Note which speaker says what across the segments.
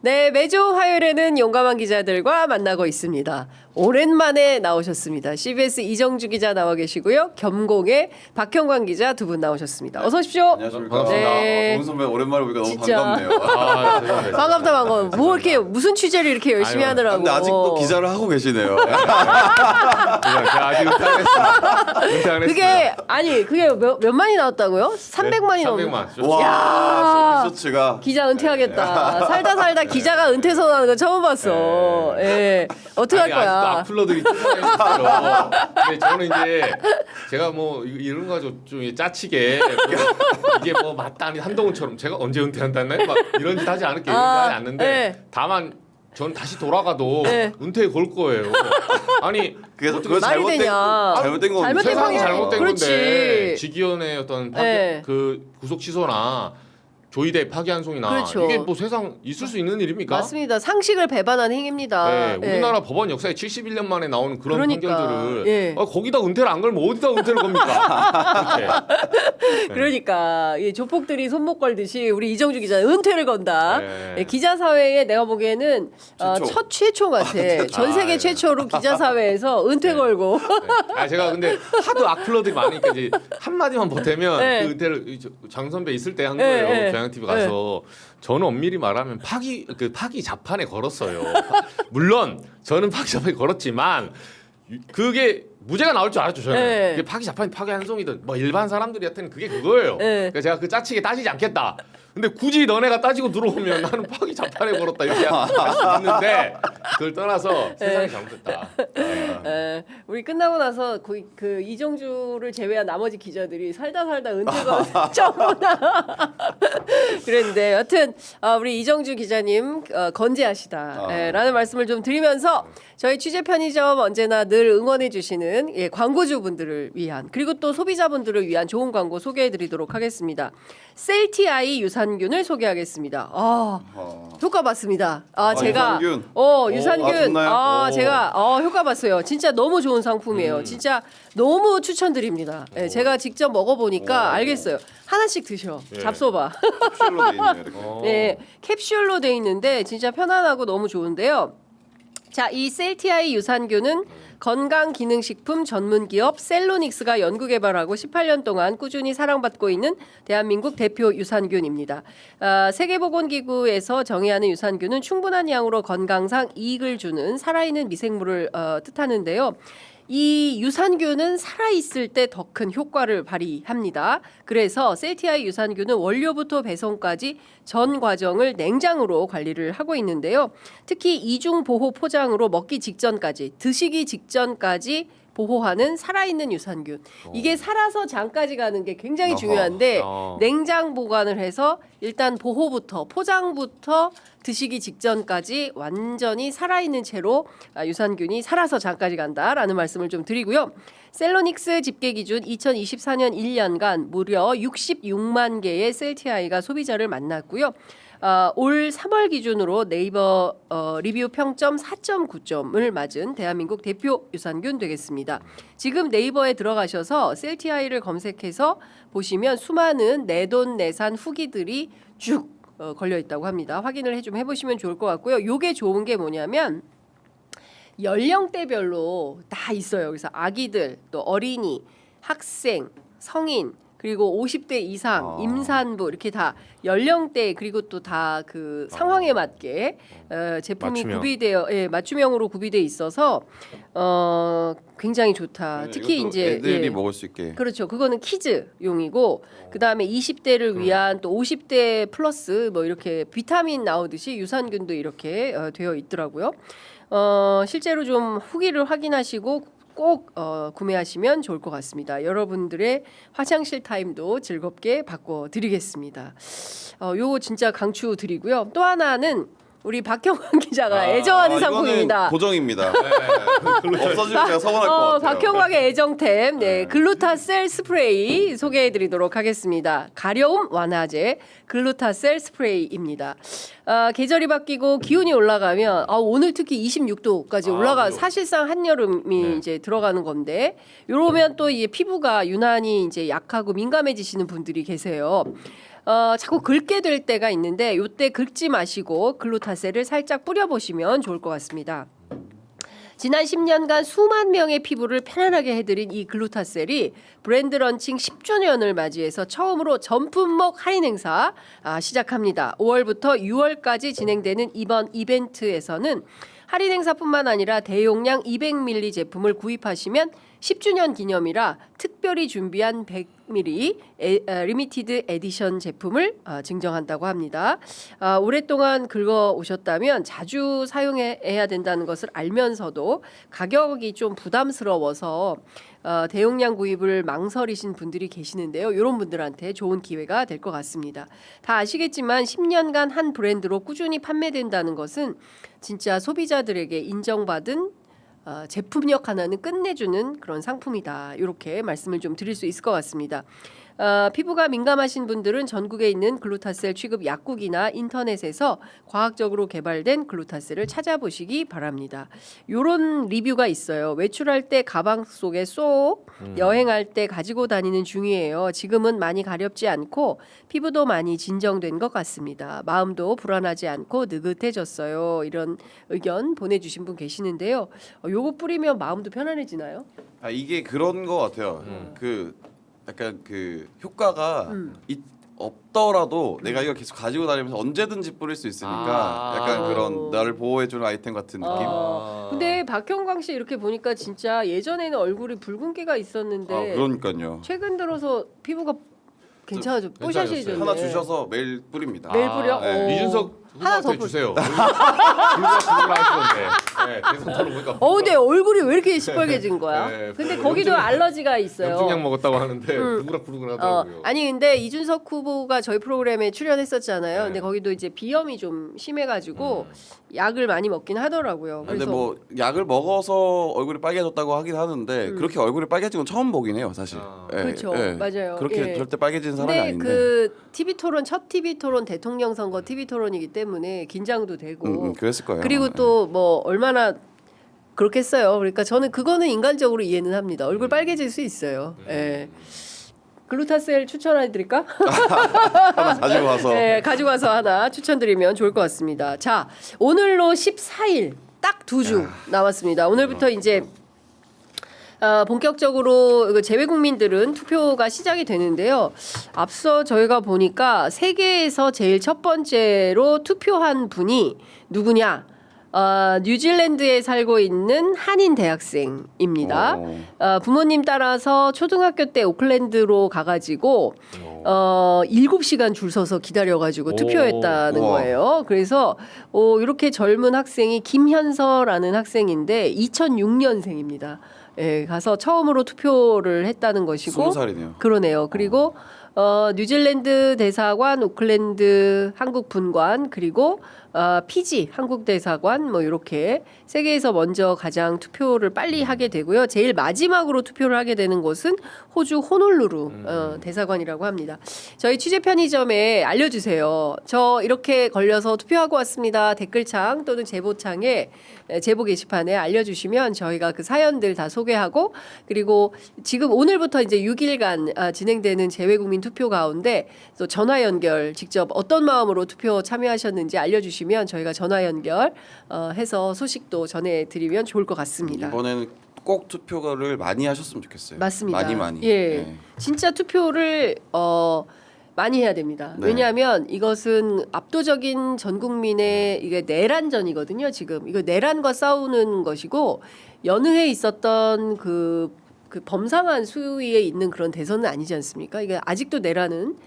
Speaker 1: 네, 매주 화요일에는 용감한 기자들과 만나고 있습니다. 오랜만에 나오셨습니다. CBS 이정주 기자 나와 계시고요. 겸공의 박형광 기자 두 분 나오셨습니다. 어서 오십시오.
Speaker 2: 안녕하십니까.
Speaker 3: 반갑습니다.
Speaker 1: 네.
Speaker 2: 정훈 선배 오랜만에 보니까 너무
Speaker 1: 진짜.
Speaker 2: 반갑네요.
Speaker 3: 죄송합니다.
Speaker 1: 반갑다 반가워. 뭐 이렇게 무슨 취재를 이렇게 열심히
Speaker 3: 아유,
Speaker 1: 하느라고.
Speaker 2: 근데 아직도 기자를 하고 계시네요.
Speaker 3: 제가 아직 은퇴 안 했습니다. 은퇴 안 했습니다.
Speaker 1: 그게 몇만이 나왔다고요? 300만이 넘는.
Speaker 3: 300만.
Speaker 2: 와, 쇼츠가
Speaker 1: 기자 은퇴하겠다. 살다 기자가 은퇴 선언하는 거 처음 봤어. 예. 어떻게 할 거야?
Speaker 3: 아직도 악플러들이 쫓아내시더라고요. 근데 저는 이제 제가 뭐 이런 거 좀 짜치게 이게 뭐 맞다 한동훈처럼 제가 언제 은퇴한다나요? 막 이런 짓 하지 않을게요. 은퇴하지 않는데
Speaker 1: 네.
Speaker 3: 다만 전 다시 돌아가도
Speaker 1: 네.
Speaker 3: 은퇴에 걸 거예요. 아니
Speaker 2: 그래서
Speaker 3: 어떻게
Speaker 2: 그거
Speaker 1: 말이 되냐.
Speaker 2: 잘못된 겁니다.
Speaker 1: 잘못된
Speaker 3: 세상이
Speaker 1: 거예요.
Speaker 3: 잘못된
Speaker 1: 그렇지.
Speaker 3: 건데 직위원회 어떤
Speaker 1: 네.
Speaker 3: 그 구속 취소나 조의대 파기환송이나
Speaker 1: 그렇죠.
Speaker 3: 이게 뭐 세상 있을 수 있는 일입니까?
Speaker 1: 맞습니다. 상식을 배반한 행위입니다.
Speaker 3: 네,
Speaker 1: 예.
Speaker 3: 우리나라 법원 역사에 71년 만에 나오는 그런
Speaker 1: 그러니까,
Speaker 3: 판결들을
Speaker 1: 예.
Speaker 3: 거기다 은퇴를 안 걸면 어디다 은퇴를 겁니까? 이렇게.
Speaker 1: 그러니까 이 조폭들이 손목 걸듯이 우리 이정주 기자는 은퇴를 건다.
Speaker 3: 네.
Speaker 1: 예, 기자 사회에 내가 보기에는
Speaker 2: 최초.
Speaker 1: 첫 최초 같아. 전 세계
Speaker 3: 예.
Speaker 1: 최초로 기자 사회에서 은퇴
Speaker 3: 네.
Speaker 1: 걸고.
Speaker 3: 네. 아 제가 근데 하도 악플러들이 많으니까 이제 한 마디만 보태면
Speaker 1: 네.
Speaker 3: 그 은퇴를 장 선배 있을 때 한
Speaker 1: 네,
Speaker 3: 거예요.
Speaker 1: 네.
Speaker 3: 교양 TV 가서 저는 엄밀히 말하면 파기 자판에 걸었어요. 물론 저는 파기 자판에 걸었지만 그게 무죄가 나올 줄 알았죠 저는.
Speaker 1: 네.
Speaker 3: 그게 파기 자판이 파기환송이든 뭐 일반 사람들이 하여튼 그게 그거예요.
Speaker 1: 네.
Speaker 3: 그러니까 제가 그 짜치게 따지지 않겠다. 근데 굳이 너네가 따지고 들어오면 나는 파기 자판에 걸었다 이렇게 할 수 있는데 그걸 떠나서 세상이 잘못됐다.
Speaker 1: 예, 우리 끝나고 나서 그 이정주를 제외한 나머지 기자들이 살다 은퇴가 점오나 그랬는데 여튼 우리 이정주 기자님 건재하시다라는 말씀을 좀 드리면서 저희 취재 편의점 언제나 늘 응원해 주시는 광고주분들을 위한 그리고 또 소비자분들을 위한 좋은 광고 소개해드리도록 하겠습니다. 셀티아이 유산균을 소개하겠습니다. 효과 봤습니다. 제가
Speaker 2: 유산균.
Speaker 1: 유산균
Speaker 2: 좋나요?
Speaker 1: 제가 효과 봤어요. 진짜 너무 좋은 상품이에요. 진짜 너무 추천드립니다. 예, 제가 직접 먹어보니까 알겠어요. 하나씩 드셔.
Speaker 3: 예.
Speaker 1: 잡숴봐.
Speaker 2: 캡슐로 돼 있네요. 이렇게.
Speaker 1: 네, 캡슐로 돼 있는데 진짜 편안하고 너무 좋은데요. 자, 이 셀티아이 유산균은 건강기능식품 전문기업 셀로닉스가 연구개발하고 18년 동안 꾸준히 사랑받고 있는 대한민국 대표 유산균입니다. 세계보건기구에서 정의하는 유산균은 충분한 양으로 건강상 이익을 주는 살아있는 미생물을 뜻하는데요. 이 유산균은 살아있을 때 더 큰 효과를 발휘합니다. 그래서 셀티아이 유산균은 원료부터 배송까지 전 과정을 냉장으로 관리를 하고 있는데요. 특히 이중 보호 포장으로 먹기 직전까지, 드시기 직전까지 보호하는 살아있는 유산균. 이게 살아서 장까지 가는 게 굉장히 중요한데 냉장 보관을 해서 일단 보호부터 포장부터 드시기 직전까지 완전히 살아있는 채로 유산균이 살아서 장까지 간다라는 말씀을 좀 드리고요. 셀로닉스 집계 기준 2024년 1년간 무려 66만 개의 셀티아이가 소비자를 만났고요. 올 3월 기준으로 네이버 리뷰 평점 4.9점을 맞은 대한민국 대표 유산균 되겠습니다. 지금 네이버에 들어가셔서 셀티아이를 검색해서 보시면 수많은 내돈내산 후기들이 쭉 걸려 있다고 합니다. 확인을 좀 해보시면 좋을 것 같고요. 요게 좋은 게 뭐냐면 연령대별로 다 있어요. 그래서 아기들, 또 어린이, 학생, 성인 그리고 50대 이상, 임산부 이렇게 다 연령대 그리고 또 다 그 상황에 맞게 제품이
Speaker 3: 맞춤형.
Speaker 1: 구비되어 맞춤형으로 구비되어 있어서 굉장히 좋다. 특히
Speaker 2: 이것도
Speaker 1: 이제
Speaker 2: 애들이 먹을 수 있게.
Speaker 1: 그렇죠. 그거는 키즈용이고 그다음에 20대를 위한 또 50대 플러스 뭐 이렇게 비타민 나오듯이 유산균도 이렇게 되어 있더라고요. 실제로 좀 후기를 확인하시고 꼭 구매하시면 좋을 것 같습니다. 여러분들의 화장실 타임도 즐겁게 바꿔드리겠습니다. 요거 진짜 강추 드리고요. 또 하나는 우리 박형광 기자가 애정하는 상품입니다.
Speaker 2: 이거는 고정입니다. 없어지면 제가 서운할 것 같아요.
Speaker 1: 박형광의 애정템, 글루타셀 스프레이 소개해드리도록 하겠습니다. 가려움 완화제 글루타셀 스프레이입니다. 계절이 바뀌고 기온이 올라가면 오늘 특히 26도까지 올라가 사실상 한여름이 이제 들어가는 건데 이러면 또 이제 피부가 유난히 이제 약하고 민감해지시는 분들이 계세요. 자꾸 긁게 될 때가 있는데 요때 긁지 마시고 글루타셀을 살짝 뿌려보시면 좋을 것 같습니다. 지난 10년간 수만 명의 피부를 편안하게 해드린 이 글루타셀이 브랜드 런칭 10주년을 맞이해서 처음으로 전품목 할인 행사 시작합니다. 5월부터 6월까지 진행되는 이번 이벤트에서는 할인 행사뿐만 아니라 대용량 200ml 제품을 구입하시면 10주년 기념이라 특별히 준비한 100ml 리미티드 에디션 제품을 증정한다고 합니다. 오랫동안 긁어 오셨다면 자주 사용해야 된다는 것을 알면서도 가격이 좀 부담스러워서 대용량 구입을 망설이신 분들이 계시는데요. 이런 분들한테 좋은 기회가 될 것 같습니다. 다 아시겠지만 10년간 한 브랜드로 꾸준히 판매된다는 것은 진짜 소비자들에게 인정받은 제품력 하나는 끝내주는 그런 상품이다. 이렇게 말씀을 좀 드릴 수 있을 것 같습니다. 피부가 민감하신 분들은 전국에 있는 글루타셀 취급 약국이나 인터넷에서 과학적으로 개발된 글루타셀을 찾아보시기 바랍니다. 이런 리뷰가 있어요. 외출할 때 가방 속에 쏙, 여행할 때 가지고 다니는 중이에요. 지금은 많이 가렵지 않고 피부도 많이 진정된 것 같습니다. 마음도 불안하지 않고 느긋해졌어요. 이런 의견 보내주신 분 계시는데요. 요거 뿌리면 마음도 편안해지나요?
Speaker 2: 이게 그런 거 같아요. 그 약간 그 효과가 없더라도 내가 이거 계속 가지고 다니면서 언제든지 뿌릴 수 있으니까 약간 그런 나를 보호해주는 아이템 같은 느낌.
Speaker 1: 근데 박형광 씨 이렇게 보니까 진짜 예전에는 얼굴이 붉은기가 있었는데
Speaker 2: 그러니까요.
Speaker 1: 최근 들어서 피부가 괜찮아져 뽀샤시해졌네.
Speaker 2: 하나 주셔서 매일 뿌립니다.
Speaker 1: 매일 뿌려?
Speaker 2: 네.
Speaker 3: 이준석
Speaker 1: 하나 더
Speaker 3: 후보한테 주세요. 불구가 하시던데. 대선 토론 보니까.
Speaker 1: 근데 얼굴이 왜 이렇게 시뻘개진 거야?
Speaker 3: 네,
Speaker 1: 근데 거기도 알러지가 있어요.
Speaker 3: 염증약 먹었다고 하는데 부글부글하더라고요.
Speaker 1: 아니 근데 이준석 후보가 저희 프로그램에 출연했었잖아요.
Speaker 3: 네.
Speaker 1: 근데 거기도 이제 비염이 좀 심해가지고 약을 많이 먹긴 하더라고요.
Speaker 2: 근데
Speaker 1: 그래서
Speaker 2: 뭐 약을 먹어서 얼굴이 빨개졌다고 하긴 하는데 그렇게 얼굴이 빨개진 건 처음 보긴 해요, 사실.
Speaker 1: 그렇죠. 맞아요.
Speaker 2: 그렇게
Speaker 1: 예.
Speaker 2: 절대 빨개진 사람이
Speaker 1: 근데
Speaker 2: 아닌데.
Speaker 1: 그 TV 토론 첫 TV 토론 대통령 선거 TV 토론이기 때문에 긴장도 되고
Speaker 2: 그랬을 거예요.
Speaker 1: 그리고
Speaker 2: 아마.
Speaker 1: 또 뭐 얼마나 그렇겠어요. 그러니까 저는 그거는 인간적으로 이해는 합니다. 얼굴 빨개질 수 있어요. 예. 글루타셀 추천해드릴까?
Speaker 2: 하나 가지고 와서.
Speaker 1: 네, 가지고 와서 하나 추천드리면 좋을 것 같습니다. 자, 오늘로 14일 딱 2주 남았습니다. 오늘부터 이제 본격적으로 재외 국민들은 투표가 시작이 되는데요. 앞서 저희가 보니까 세계에서 제일 첫 번째로 투표한 분이 누구냐? 뉴질랜드에 살고 있는 한인 대학생입니다. 부모님 따라서 초등학교 때 오클랜드로 가가지고 7시간 줄 서서 기다려가지고 투표했다는
Speaker 2: 우와.
Speaker 1: 거예요. 그래서 이렇게 젊은 학생이 김현서라는 학생인데 2006년생입니다. 예, 가서 처음으로 투표를 했다는 것이고
Speaker 2: 20살이네요.
Speaker 1: 그러네요. 그리고 뉴질랜드 대사관, 오클랜드 한국 분관 그리고 피지 한국 대사관 뭐 이렇게 세계에서 먼저 가장 투표를 빨리 하게 되고요. 제일 마지막으로 투표를 하게 되는 곳은 호주 호놀루루 대사관이라고 합니다. 저희 취재 편의점에 알려주세요. 저 이렇게 걸려서 투표하고 왔습니다. 댓글창 또는 제보창에 제보 게시판에 알려주시면 저희가 그 사연들 다 소개하고 그리고 지금 오늘부터 이제 6일간 진행되는 재외국민 투표 가운데 또 전화 연결 직접 어떤 마음으로 투표 참여하셨는지 알려주시면 저희가 전화 연결 해서 소식도 전해드리면 좋을 것 같습니다.
Speaker 2: 이번에는 꼭 투표를 많이 하셨으면 좋겠어요.
Speaker 1: 맞습니다.
Speaker 2: 많이.
Speaker 1: 예,
Speaker 2: 네.
Speaker 1: 진짜 투표를 많이 해야 됩니다.
Speaker 2: 네.
Speaker 1: 왜냐하면 이것은 압도적인 전 국민의 이게 내란전이거든요. 지금 이거 내란과 싸우는 것이고 연후에 있었던 그 범상한 수위에 있는 그런 대선은 아니지 않습니까? 이게 아직도 내란은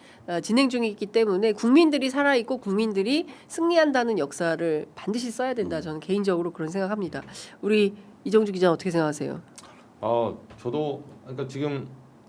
Speaker 1: 진행 중이기 때문에 국민들이 살아있고 국민들이 승리한다는 역사를 반드시 써야 된다. 저는 개인적으로 그런 생각합니다. 우리 이정주 기자는 어떻게 생각하세요?
Speaker 3: 저도 그러니까 지금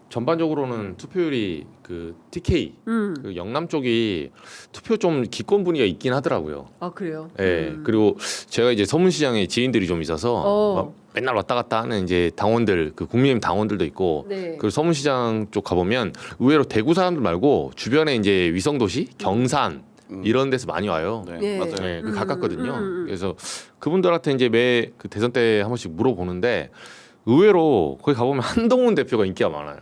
Speaker 3: 전반적으로는 투표율이 그 TK 그 영남 쪽이 투표 좀 기권 분위기가 있긴 하더라고요.
Speaker 1: 아 그래요?
Speaker 3: 예. 그리고 제가 이제 서문시장에 지인들이 좀 있어서 막 맨날 왔다 갔다 하는 이제 당원들, 그 국민의힘 당원들도 있고,
Speaker 1: 네.
Speaker 3: 그리고 서문시장 쪽 가보면 의외로 대구 사람들 말고 주변에 이제 위성도시, 경산 이런 데서 많이 와요.
Speaker 2: 네,
Speaker 1: 네.
Speaker 2: 맞아요.
Speaker 3: 네, 그 가깝거든요. 그래서 그분들한테 이제 매 그 대선 때 한 번씩 물어보는데 의외로 거기 가보면 한동훈 대표가 인기가 많아요.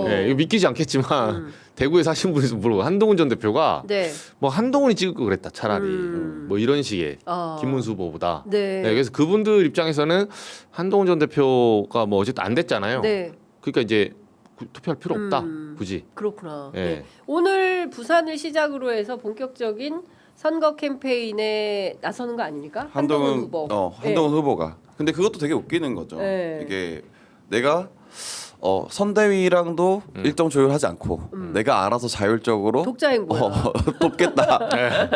Speaker 3: 예, 이거 믿기지 않겠지만 대구에 사신 분에서 물어보 한동훈 전 대표가
Speaker 1: 네.
Speaker 3: 뭐 한동훈이 찍을 거 그랬다 차라리 뭐 이런 식의 김문수 후보보다.
Speaker 1: 네.
Speaker 3: 네, 그래서 그분들 입장에서는 한동훈 전 대표가 뭐 어쨌든 안 됐잖아요.
Speaker 1: 네.
Speaker 3: 그러니까 이제 투표할 필요 없다 굳이.
Speaker 1: 그렇구나.
Speaker 3: 예.
Speaker 1: 네. 오늘 부산을 시작으로 해서 본격적인 선거 캠페인에 나서는 거 아닙니까? 한동훈 후보.
Speaker 2: 한동훈 후보가. 근데 그것도 되게 웃기는 거죠.
Speaker 1: 네.
Speaker 2: 이게 내가 선대위랑도 일정 조율하지 않고 내가 알아서 자율적으로
Speaker 1: 독자인 거야.
Speaker 2: 돕겠다.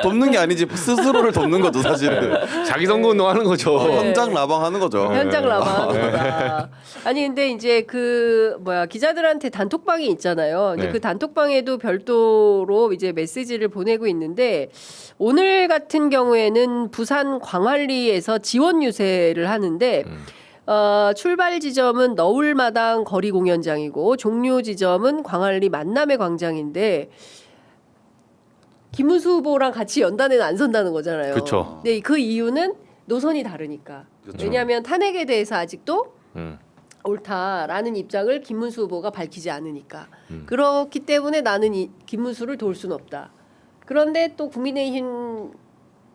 Speaker 2: 돕는 게 아니지 스스로를 돕는 거죠 사실은.
Speaker 3: 자기 선거 운동하는 거죠.
Speaker 2: 현장 라방하는 거죠.
Speaker 1: 현장 라방하는 거다. 아니 근데 이제 그 기자들한테 단톡방이 있잖아요. 이제
Speaker 3: 네.
Speaker 1: 그 단톡방에도 별도로 이제 메시지를 보내고 있는데 오늘 같은 경우에는 부산 광안리에서 지원 유세를 하는데 출발 지점은 너울마당 거리 공연장이고 종료 지점은 광안리 만남의 광장인데 김문수 후보랑 같이 연단에는 안 선다는 거잖아요.
Speaker 3: 그쵸.
Speaker 1: 네, 그 이유는 노선이 다르니까.
Speaker 2: 그쵸.
Speaker 1: 왜냐하면 탄핵에 대해서 아직도
Speaker 3: 음.
Speaker 1: 옳다라는 입장을 김문수 후보가 밝히지 않으니까. 그렇기 때문에 나는 김문수를 도울 수는 없다. 그런데 또 국민의힘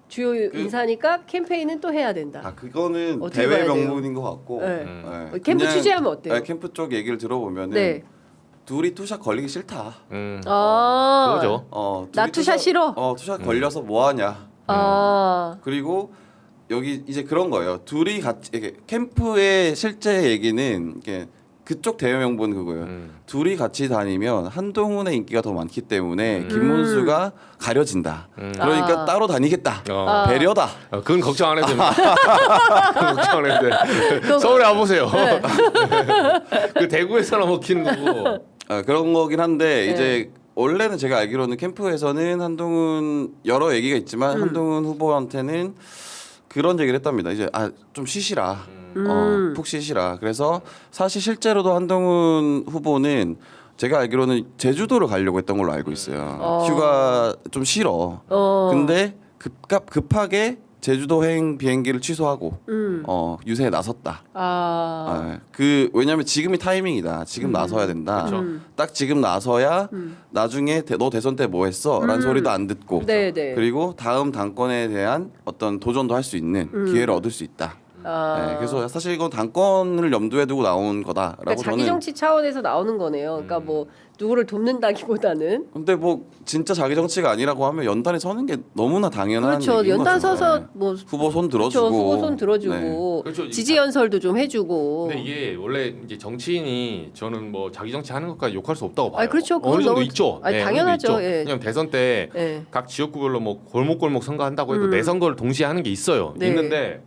Speaker 1: 주요 인사니까 캠페인은 또 해야 된다.
Speaker 2: 그거는
Speaker 1: 어떻게
Speaker 2: 대외
Speaker 1: 봐야 돼요?
Speaker 2: 명분인 것 같고.
Speaker 1: 네.
Speaker 2: 네.
Speaker 1: 캠프
Speaker 2: 그냥,
Speaker 1: 취재하면 어때요?
Speaker 2: 캠프 쪽 얘기를 들어보면은
Speaker 1: 네.
Speaker 2: 둘이 투샷 걸리기 싫다.
Speaker 3: 그거죠.
Speaker 1: 나
Speaker 2: 둘이
Speaker 1: 투샷 싫어?
Speaker 2: 투샷 걸려서 뭐 하냐. 그리고 여기 이제 그런 거예요. 둘이 같이 이렇게 캠프의 실제 얘기는 이게 그쪽 대외 명분 그거예요. 둘이 같이 다니면 한동훈의 인기가 더 많기 때문에 김문수가 가려진다. 그러니까 따로 다니겠다. 배려다.
Speaker 3: 그건 걱정 안 해도 됩니다. 그건 걱정 안 해도 돼. 서울에 와보세요.
Speaker 1: 네.
Speaker 3: 그 대구에서나 먹히는 거고.
Speaker 2: 그런 거긴 한데
Speaker 1: 네.
Speaker 2: 이제 원래는 제가 알기로는 캠프에서는 한동훈 여러 얘기가 있지만 한동훈 후보한테는 그런 얘기를 했답니다. 이제 좀 쉬시라. 푹 쉬시라. 그래서 사실 실제로도 한동훈 후보는 제가 알기로는 제주도를 가려고 했던 걸로 알고 있어요. 휴가 좀 싫어. 근데 급하게 제주도행 비행기를 취소하고 유세에 나섰다. 왜냐하면 지금이 타이밍이다. 지금 나서야 된다. 딱 지금 나서야 나중에 너 대선 때 뭐 했어? 라는 소리도 안 듣고
Speaker 1: 네네.
Speaker 2: 그리고 다음 당권에 대한 어떤 도전도 할 수 있는 기회를 얻을 수 있다. 네, 그래서 사실 이건 당권을 염두에 두고 나온 거다라고
Speaker 1: 그러니까 자기
Speaker 2: 저는.
Speaker 1: 정치 차원에서 나오는 거네요. 그러니까 뭐 누구를 돕는다기보다는
Speaker 2: 근데 뭐 진짜 자기 정치가 아니라고 하면 연단에 서는 게 너무나 당연한
Speaker 1: 그렇죠.
Speaker 2: 얘기인
Speaker 1: 연단
Speaker 2: 거죠.
Speaker 1: 서서
Speaker 2: 네.
Speaker 1: 뭐
Speaker 2: 후보 손 들어주고
Speaker 1: 그렇죠. 후보 손 들어주고
Speaker 2: 네.
Speaker 3: 그렇죠.
Speaker 1: 지지 연설도 좀 해주고.
Speaker 3: 근데 이게 원래 이제 정치인이 저는 뭐 자기 정치 하는 것까지 욕할 수 없다고 봐요.
Speaker 1: 그렇죠. 그건
Speaker 3: 어느 정도
Speaker 1: 너무-
Speaker 3: 있죠.
Speaker 1: 아니,
Speaker 3: 어느 정도
Speaker 1: 당연하죠.
Speaker 3: 있죠.
Speaker 1: 예.
Speaker 3: 왜냐면 대선 때 각
Speaker 1: 네.
Speaker 3: 지역구별로 뭐 골목골목 선거한다고 해도 내 선거를 동시에 하는 게 있어요.
Speaker 1: 네.
Speaker 3: 있는데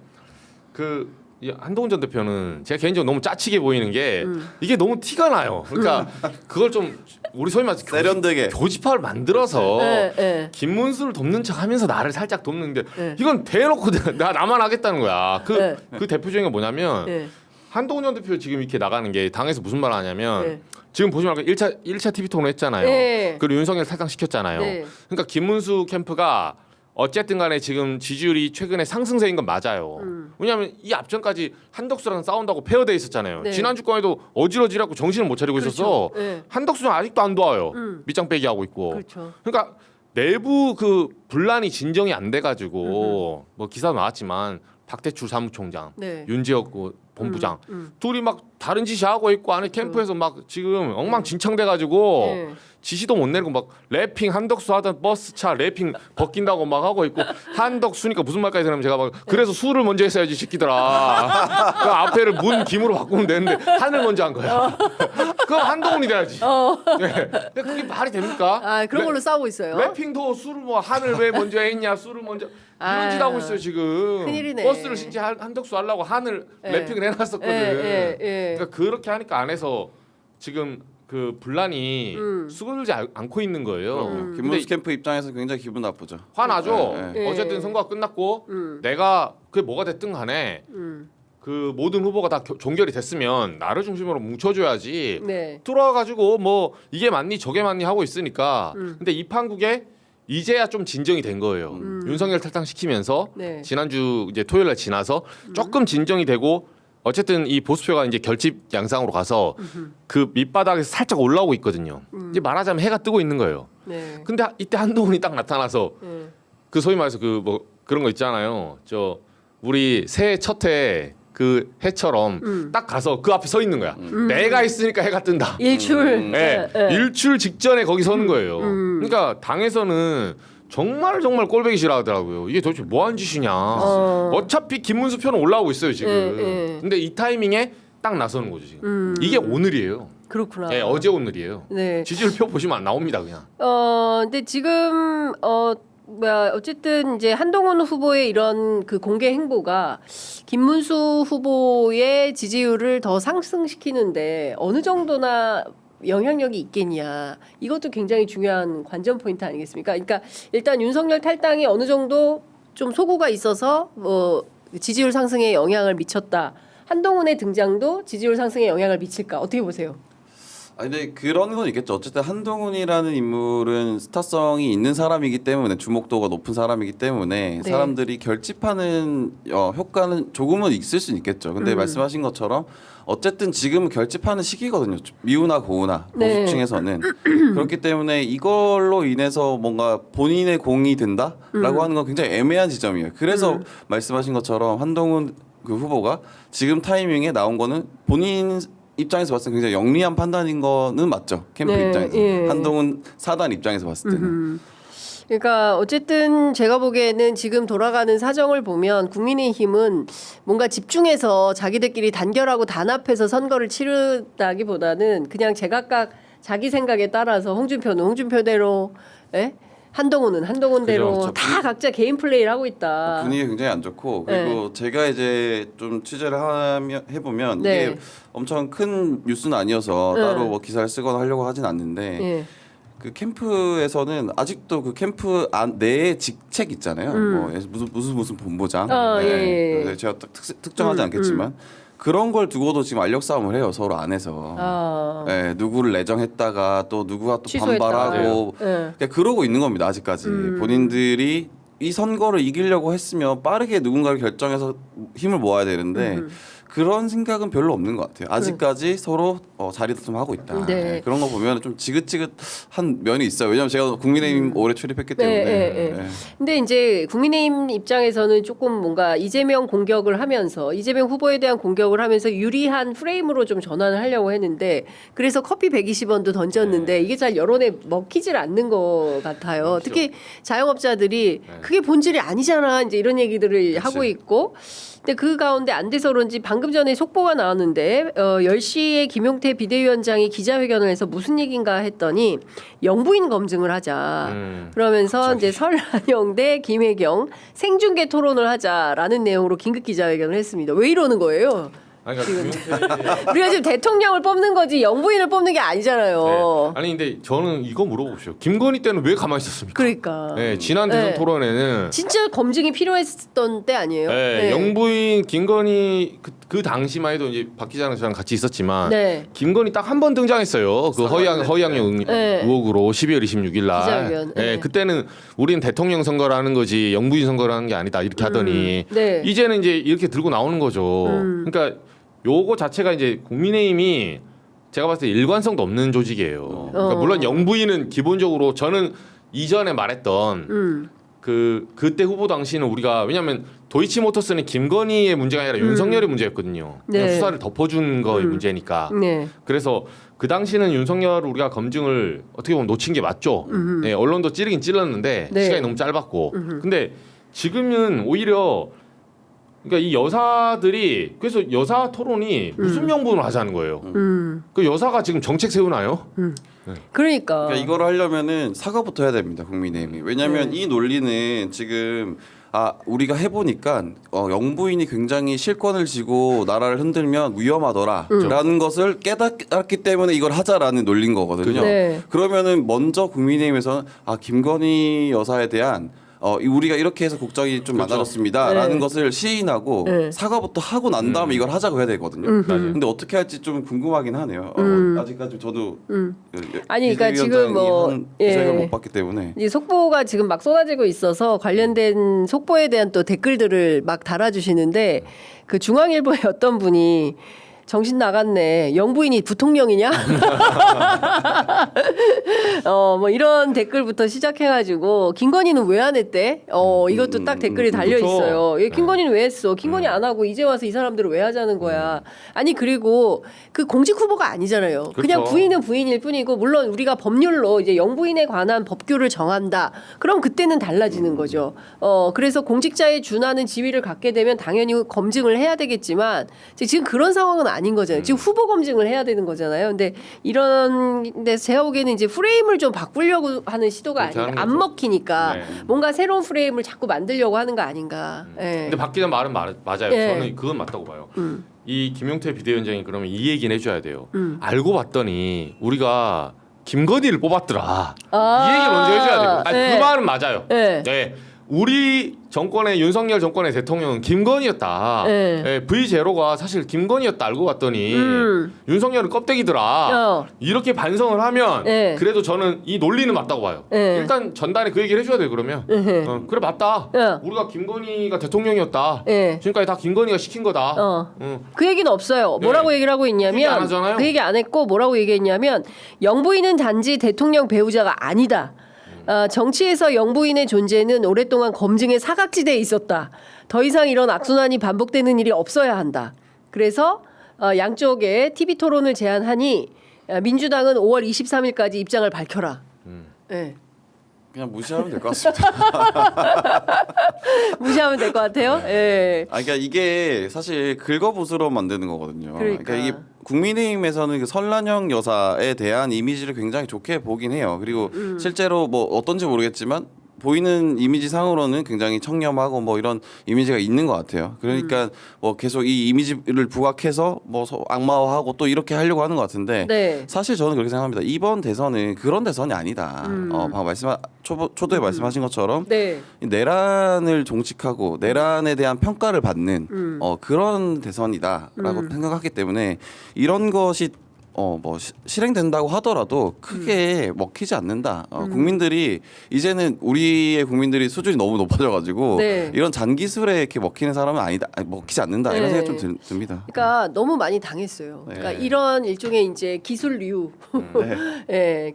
Speaker 3: 이 한동훈 전 대표는 제가 개인적으로 너무 짜치게 보이는 게 이게 너무 티가 나요. 그러니까 그걸 좀 우리 소위 말해서
Speaker 2: 세련되게
Speaker 3: 교집합을 만들어서
Speaker 1: 네, 네.
Speaker 3: 김문수를 돕는 척하면서 나를 살짝 돕는데
Speaker 1: 네.
Speaker 3: 이건 대놓고 나만 하겠다는 거야.
Speaker 1: 네.
Speaker 3: 그 대표적인 게 뭐냐면
Speaker 1: 네.
Speaker 3: 한동훈 전 대표 지금 이렇게 나가는 게 당에서 무슨 말 하냐면
Speaker 1: 네.
Speaker 3: 지금 보시면 아까 1차 TV 토론 했잖아요.
Speaker 1: 네.
Speaker 3: 그리고 윤석열 탈당시켰잖아요.
Speaker 1: 네.
Speaker 3: 그러니까 김문수 캠프가 어쨌든 간에 지금 지지율이 최근에 상승세인 건 맞아요. 왜냐하면 이 앞전까지 한덕수랑 싸운다고 페어돼 있었잖아요.
Speaker 1: 네.
Speaker 3: 지난 주권에도 어지러지라고 정신을 못 차리고
Speaker 1: 그렇죠.
Speaker 3: 있어서
Speaker 1: 네.
Speaker 3: 한덕수는 아직도 안 도와요. 밑장 빼기 하고 있고.
Speaker 1: 그렇죠.
Speaker 3: 그러니까 내부 그 분란이 진정이 안 돼가지고 뭐 기사 나왔지만 박대출 사무총장,
Speaker 1: 네.
Speaker 3: 윤지혁 그 본부장 둘이 막 다른 지시 하고 있고 안에 캠프에서 막 지금 엉망진창돼가지고
Speaker 1: 네.
Speaker 3: 지시도 못 내고 막 랩핑 한덕수 하던 버스차 랩핑 벗긴다고 막 하고 있고 한덕수니까 무슨 말까지 들으면 제가 막 그래서 수를 먼저 했어야지 새끼들아. 그 앞에를 문 김으로 바꾸면 되는데 한을 먼저 한 거야. 그럼 한동훈이 돼야지. 네. 근데 그게 말이 됩니까?
Speaker 1: 그런 걸로 싸우고 있어요.
Speaker 3: 랩핑도 수를 뭐 한을 왜 먼저 했냐 수를 먼저 이런 짓 하고 있어요 지금.
Speaker 1: 큰일이네.
Speaker 3: 버스를 진짜 한덕수 하려고 한을
Speaker 1: 네.
Speaker 3: 랩핑을 해놨었거든. 그러니까 그렇게 하니까 안에서 지금 그 분란이 수그러들지 않고 있는 거예요. 근데
Speaker 2: 김문수 캠프 입장에서 굉장히 기분 나쁘죠.
Speaker 3: 화나죠.
Speaker 2: 네,
Speaker 1: 네.
Speaker 3: 어쨌든 선거가 끝났고 내가 그게 뭐가 됐든 간에 그 모든 후보가 다 종결이 됐으면 나를 중심으로 뭉쳐줘야지.
Speaker 1: 네.
Speaker 3: 들어와가지고 뭐 이게 맞니 저게 맞니 하고 있으니까. 근데 이 판국에 이제야 좀 진정이 된 거예요. 윤석열 탈당시키면서
Speaker 1: 네.
Speaker 3: 지난주 이제 토요일 날 지나서 조금 진정이 되고 어쨌든 이 보수표가 이제 결집 양상으로 가서 그 밑바닥에서 살짝 올라오고 있거든요. 이제 말하자면 해가 뜨고 있는 거예요.
Speaker 1: 네.
Speaker 3: 근데 이때 한동훈이 딱 나타나서 그 소위 말해서 그 뭐 그런 거 있잖아요. 저 우리 새해 첫해 그 해처럼 딱 가서 그 앞에 서 있는 거야. 내가 있으니까 해가 뜬다.
Speaker 1: 일출.
Speaker 3: 네. 일출 직전에 거기 서는 거예요. 그러니까 당에서는 정말 꼴보기 싫어하더라고요. 이게 도대체 뭐 하는 짓이냐. 어차피 김문수 표는 올라오고 있어요 지금. 근데 이 타이밍에 딱 나서는 거죠 지금. 이게 오늘이에요.
Speaker 1: 그렇구나.
Speaker 3: 네, 어제 오늘이에요.
Speaker 1: 네.
Speaker 3: 지지율표 보시면 안 나옵니다 그냥.
Speaker 1: 근데 지금 어쨌든 이제 한동훈 후보의 이런 그 공개 행보가 김문수 후보의 지지율을 더 상승시키는데 어느 정도나 영향력이 있겠냐. 이것도 굉장히 중요한 관전 포인트 아니겠습니까? 그러니까 일단 윤석열 탈당이 어느 정도 좀 소구가 있어서 지지율 상승에 영향을 미쳤다. 한동훈의 등장도 지지율 상승에 영향을 미칠까? 어떻게 보세요?
Speaker 2: 근데 그런 건 있겠죠. 어쨌든 한동훈이라는 인물은 스타성이 있는 사람이기 때문에 주목도가 높은 사람이기 때문에
Speaker 1: 네.
Speaker 2: 사람들이 결집하는 효과는 조금은 있을 수 있겠죠. 근데 말씀하신 것처럼 어쨌든 지금은 결집하는 시기거든요. 미우나 고우나
Speaker 1: 네.
Speaker 2: 보수층에서는 그렇기 때문에 이걸로 인해서 뭔가 본인의 공이 된다라고 하는 건 굉장히 애매한 지점이에요. 그래서 말씀하신 것처럼 한동훈 그 후보가 지금 타이밍에 나온 거는 본인 입장에서 봤을 때 굉장히 영리한 판단인 거는 맞죠. 캠프
Speaker 1: 네,
Speaker 2: 입장에서.
Speaker 1: 예.
Speaker 2: 한동훈 사단 입장에서 봤을 때는.
Speaker 1: 그러니까 어쨌든 제가 보기에는 지금 돌아가는 사정을 보면 국민의힘은 뭔가 집중해서 자기들끼리 단결하고 단합해서 선거를 치르다기보다는 그냥 제각각 자기 생각에 따라서 홍준표는 홍준표대로, 한동훈은 한동훈대로
Speaker 3: 그죠.
Speaker 1: 다 각자 개인 플레이를 하고 있다.
Speaker 2: 분위기 굉장히 안 좋고 그리고 제가 이제 좀 취재를 해보면
Speaker 1: 네.
Speaker 2: 이게 엄청 큰 뉴스는 아니어서 따로 뭐 기사를 쓰거나 하려고 하진 않는데
Speaker 1: 예.
Speaker 2: 그 캠프에서는 아직도 그 캠프 안 내에 직책 있잖아요. 뭐 무슨 본부장.
Speaker 1: 예.
Speaker 2: 네, 제가 딱 특정하지 않겠지만 그런 걸 두고도 지금 알력 싸움을 해요 서로 안에서. 네, 누구를 내정했다가 또 누구가 또
Speaker 1: 취소했다.
Speaker 2: 반발하고
Speaker 1: 예.
Speaker 2: 그러니까 그러고 있는 겁니다 아직까지. 본인들이 이 선거를 이기려고 했으면 빠르게 누군가를 결정해서 힘을 모아야 되는데 그런 생각은 별로 없는 것 같아요. 아직까지 서로 자리다툼하고 있다.
Speaker 1: 네.
Speaker 2: 네, 그런 거 보면 좀 지긋지긋한 면이 있어요. 왜냐하면 제가 국민의힘 오래 출입했기 때문에. 네.
Speaker 1: 근데 이제 국민의힘 입장에서는 조금 뭔가 이재명 공격을 하면서 이재명 후보에 대한 공격을 하면서 유리한 프레임으로 좀 전환을 하려고 했는데 그래서 커피 120원도 던졌는데 이게 잘 여론에 먹히질 않는 것 같아요. 특히 자영업자들이 그게 본질이 아니잖아. 이제 이런 얘기들을 하고 있고. 근데 그 가운데 안 돼서 그런지 방금 전에 속보가 나왔는데 10시에 김용태 비대위원장이 기자회견을 해서 무슨 얘기인가 했더니 영부인 검증을 하자. 그러면서 이제 설한영 대 김혜경 생중계 토론을 하자라는 내용으로 긴급 기자회견을 했습니다. 왜 이러는 거예요?
Speaker 3: 아니, 그러니까
Speaker 1: 우리가 지금 대통령을 뽑는 거지 영부인을 뽑는 게 아니잖아요.
Speaker 3: 아니 근데 저는 이거 물어보십시오. 김건희 때는 왜 가만히 있었습니까?
Speaker 1: 그러니까.
Speaker 3: 네, 지난 대선
Speaker 1: 네.
Speaker 3: 토론회는
Speaker 1: 진짜 검증이 필요했던 때 아니에요?
Speaker 3: 네, 영부인 김건희 그 당시만 해도 이제 박 기자랑 저랑 같이 있었지만
Speaker 1: 네.
Speaker 3: 김건희 딱 한 번 등장했어요. 그 허위학력
Speaker 1: 네.
Speaker 3: 의혹으로 12월 26일 날.
Speaker 1: 기자회견. 네.
Speaker 3: 네, 그때는 우리는 대통령 선거를 하는 거지 영부인 선거를 하는 게 아니다 이렇게 하더니
Speaker 1: 네.
Speaker 3: 이제는 이제 이렇게 들고 나오는 거죠. 그러니까 요거 자체가 이제 국민의힘이 제가 봤을 때 일관성도 없는 조직이에요. 그러니까 물론 영부인은 기본적으로 저는 이전에 말했던 그때 후보 당시는 우리가 왜냐하면 도이치모터스는 김건희의 문제가 아니라 윤석열의 문제였거든요.
Speaker 1: 네.
Speaker 3: 그냥 수사를 덮어준 거의 문제니까.
Speaker 1: 네.
Speaker 3: 그래서 그 당시는 윤석열을 우리가 검증을 어떻게 보면 놓친 게 맞죠. 네, 언론도 찌르긴 찔렀는데
Speaker 1: 네.
Speaker 3: 시간이 너무 짧았고. 근데 지금은 오히려 그러니까 이 여사들이 그래서 여사 토론이 무슨 명분을 하자는 거예요. 그 여사가 지금 정책 세우나요?
Speaker 1: 그러니까.
Speaker 2: 그러니까 이거를 하려면은 사과부터 해야 됩니다 국민의힘이. 왜냐하면 이 논리는 지금 우리가 해보니까 영부인이 굉장히 실권을 쥐고 나라를 흔들면 위험하더라라는 것을 깨닫기 때문에 이걸 하자라는 논리인 거거든요.
Speaker 1: 네.
Speaker 2: 그러면은 먼저 국민의힘에서는 김건희 여사에 대한 우리가 이렇게 해서 국정이 좀
Speaker 3: 그렇죠.
Speaker 2: 많아졌습니다라는
Speaker 1: 네.
Speaker 2: 것을 시인하고
Speaker 1: 네.
Speaker 2: 사과부터 하고 난 다음에 이걸 하자고 해야 되거든요.
Speaker 3: 맞아요.
Speaker 2: 근데 어떻게 할지 좀 궁금하긴 하네요. 아직까지 저도
Speaker 1: 아니, 그러니까 지금 뭐,
Speaker 2: 기사를
Speaker 1: 예.
Speaker 2: 못 봤기 때문에
Speaker 1: 이 속보가 지금 막 쏟아지고 있어서 관련된 속보에 대한 또 댓글들을 막 달아주시는데 그 중앙일보의 어떤 분이 정신 나갔네. 영부인이 부통령이냐? 뭐 이런 댓글부터 시작해가지고 김건희는 왜 안 했대? 이것도 딱 댓글이 달려 있어요.
Speaker 3: 그렇죠.
Speaker 1: 김건희는 왜 했어? 김건희 안 하고 이제 와서 이 사람들을 왜 하자는 거야? 아니 그리고 그 공직 후보가 아니잖아요. 그냥
Speaker 3: 그렇죠.
Speaker 1: 부인은 부인일 뿐이고 물론 우리가 법률로 이제 영부인에 관한 법규를 정한다. 그럼 그때는 달라지는 거죠. 그래서 공직자에 준하는 지위를 갖게 되면 당연히 검증을 해야 되겠지만 지금 그런 상황은 아닌 거잖아요. 지금 후보 검증을 해야 되는 거잖아요. 근데 이런데 제가 보기에는 이제 프레임을 좀 바꾸려고 하는 시도가
Speaker 3: 그렇게
Speaker 1: 아닌가.
Speaker 3: 하는
Speaker 1: 안
Speaker 3: 거죠.
Speaker 1: 먹히니까
Speaker 3: 네.
Speaker 1: 뭔가 새로운 프레임을 자꾸 만들려고 하는 거 아닌가. 예.
Speaker 3: 근데 박 기자 말은 맞아요.
Speaker 1: 예.
Speaker 3: 저는 그건 맞다고 봐요. 이 김용태 비대위원장이 그러면 이 얘기는 해줘야 돼요. 알고 봤더니 우리가 김건희를 뽑았더라. 이 얘기를 먼저 해줘야 돼요. 아니,
Speaker 1: 네.
Speaker 3: 그 말은 맞아요.
Speaker 1: 네.
Speaker 3: 네. 우리 정권의 윤석열 정권의 대통령은 김건희였다.
Speaker 1: 네.
Speaker 3: V0가 사실 김건희였다 알고 봤더니 윤석열은 껍데기더라. 이렇게 반성을 하면
Speaker 1: 네.
Speaker 3: 그래도 저는 이 논리는 맞다고 봐요.
Speaker 1: 네.
Speaker 3: 일단 전단에 그 얘기를 해줘야 돼요. 그러면 그래 맞다.
Speaker 1: 네.
Speaker 3: 우리가 김건희가 대통령이었다.
Speaker 1: 네.
Speaker 3: 지금까지 다 김건희가 시킨 거다.
Speaker 1: 그 얘기는 없어요. 뭐라고
Speaker 3: 네.
Speaker 1: 얘기를 하고
Speaker 3: 그 얘기 안
Speaker 1: 있냐면
Speaker 3: 하잖아요.
Speaker 1: 그 얘기 안 했고 뭐라고 얘기했냐면 영부인은 단지 대통령 배우자가 아니다. 정치에서 영부인의 존재는 오랫동안 검증의 사각지대에 있었다. 더 이상 이런 악순환이 반복되는 일이 없어야 한다. 그래서 양쪽에 TV 토론을 제안하니 민주당은 5월 23일까지 입장을 밝혀라. 네.
Speaker 2: 그냥 무시하면 될 것 같습니다.
Speaker 1: 무시하면 될 것 같아요. 예.
Speaker 2: 그러니까 이게 사실 긁어부스러 만드는 거거든요.
Speaker 1: 그러니까.
Speaker 2: 이게 국민의힘에서는 그 설란영 여사에 대한 이미지를 굉장히 좋게 보긴 해요. 그리고 실제로 뭐 어떤지 모르겠지만 보이는 이미지 상으로는 굉장히 청렴하고 뭐 이런 이미지가 있는 것 같아요. 그러니까 뭐 계속 이 이미지를 부각해서 뭐 악마화하고 또 이렇게 하려고 하는 것 같은데
Speaker 1: 네.
Speaker 2: 사실 저는 그렇게 생각합니다. 이번 대선은 그런 대선이 아니다. 방금 초도에 말씀하신 것처럼
Speaker 1: 네.
Speaker 2: 이 내란을 종식하고 내란에 대한 평가를 받는 그런 대선이다라고 생각하기 때문에 이런 것이 뭐 실행된다고 하더라도 크게 먹히지 않는다. 국민들이 이제는 우리의 국민들이 수준이 너무 높아져가지고
Speaker 1: 네.
Speaker 2: 이런 잔기술에 이렇게 먹히는 사람은 아니다. 먹히지 않는다. 이런
Speaker 1: 네.
Speaker 2: 생각이 좀 듭니다.
Speaker 1: 그러니까 너무 많이 당했어요. 그러니까
Speaker 2: 네.
Speaker 1: 이런 일종의 이제 기술류,
Speaker 2: 네.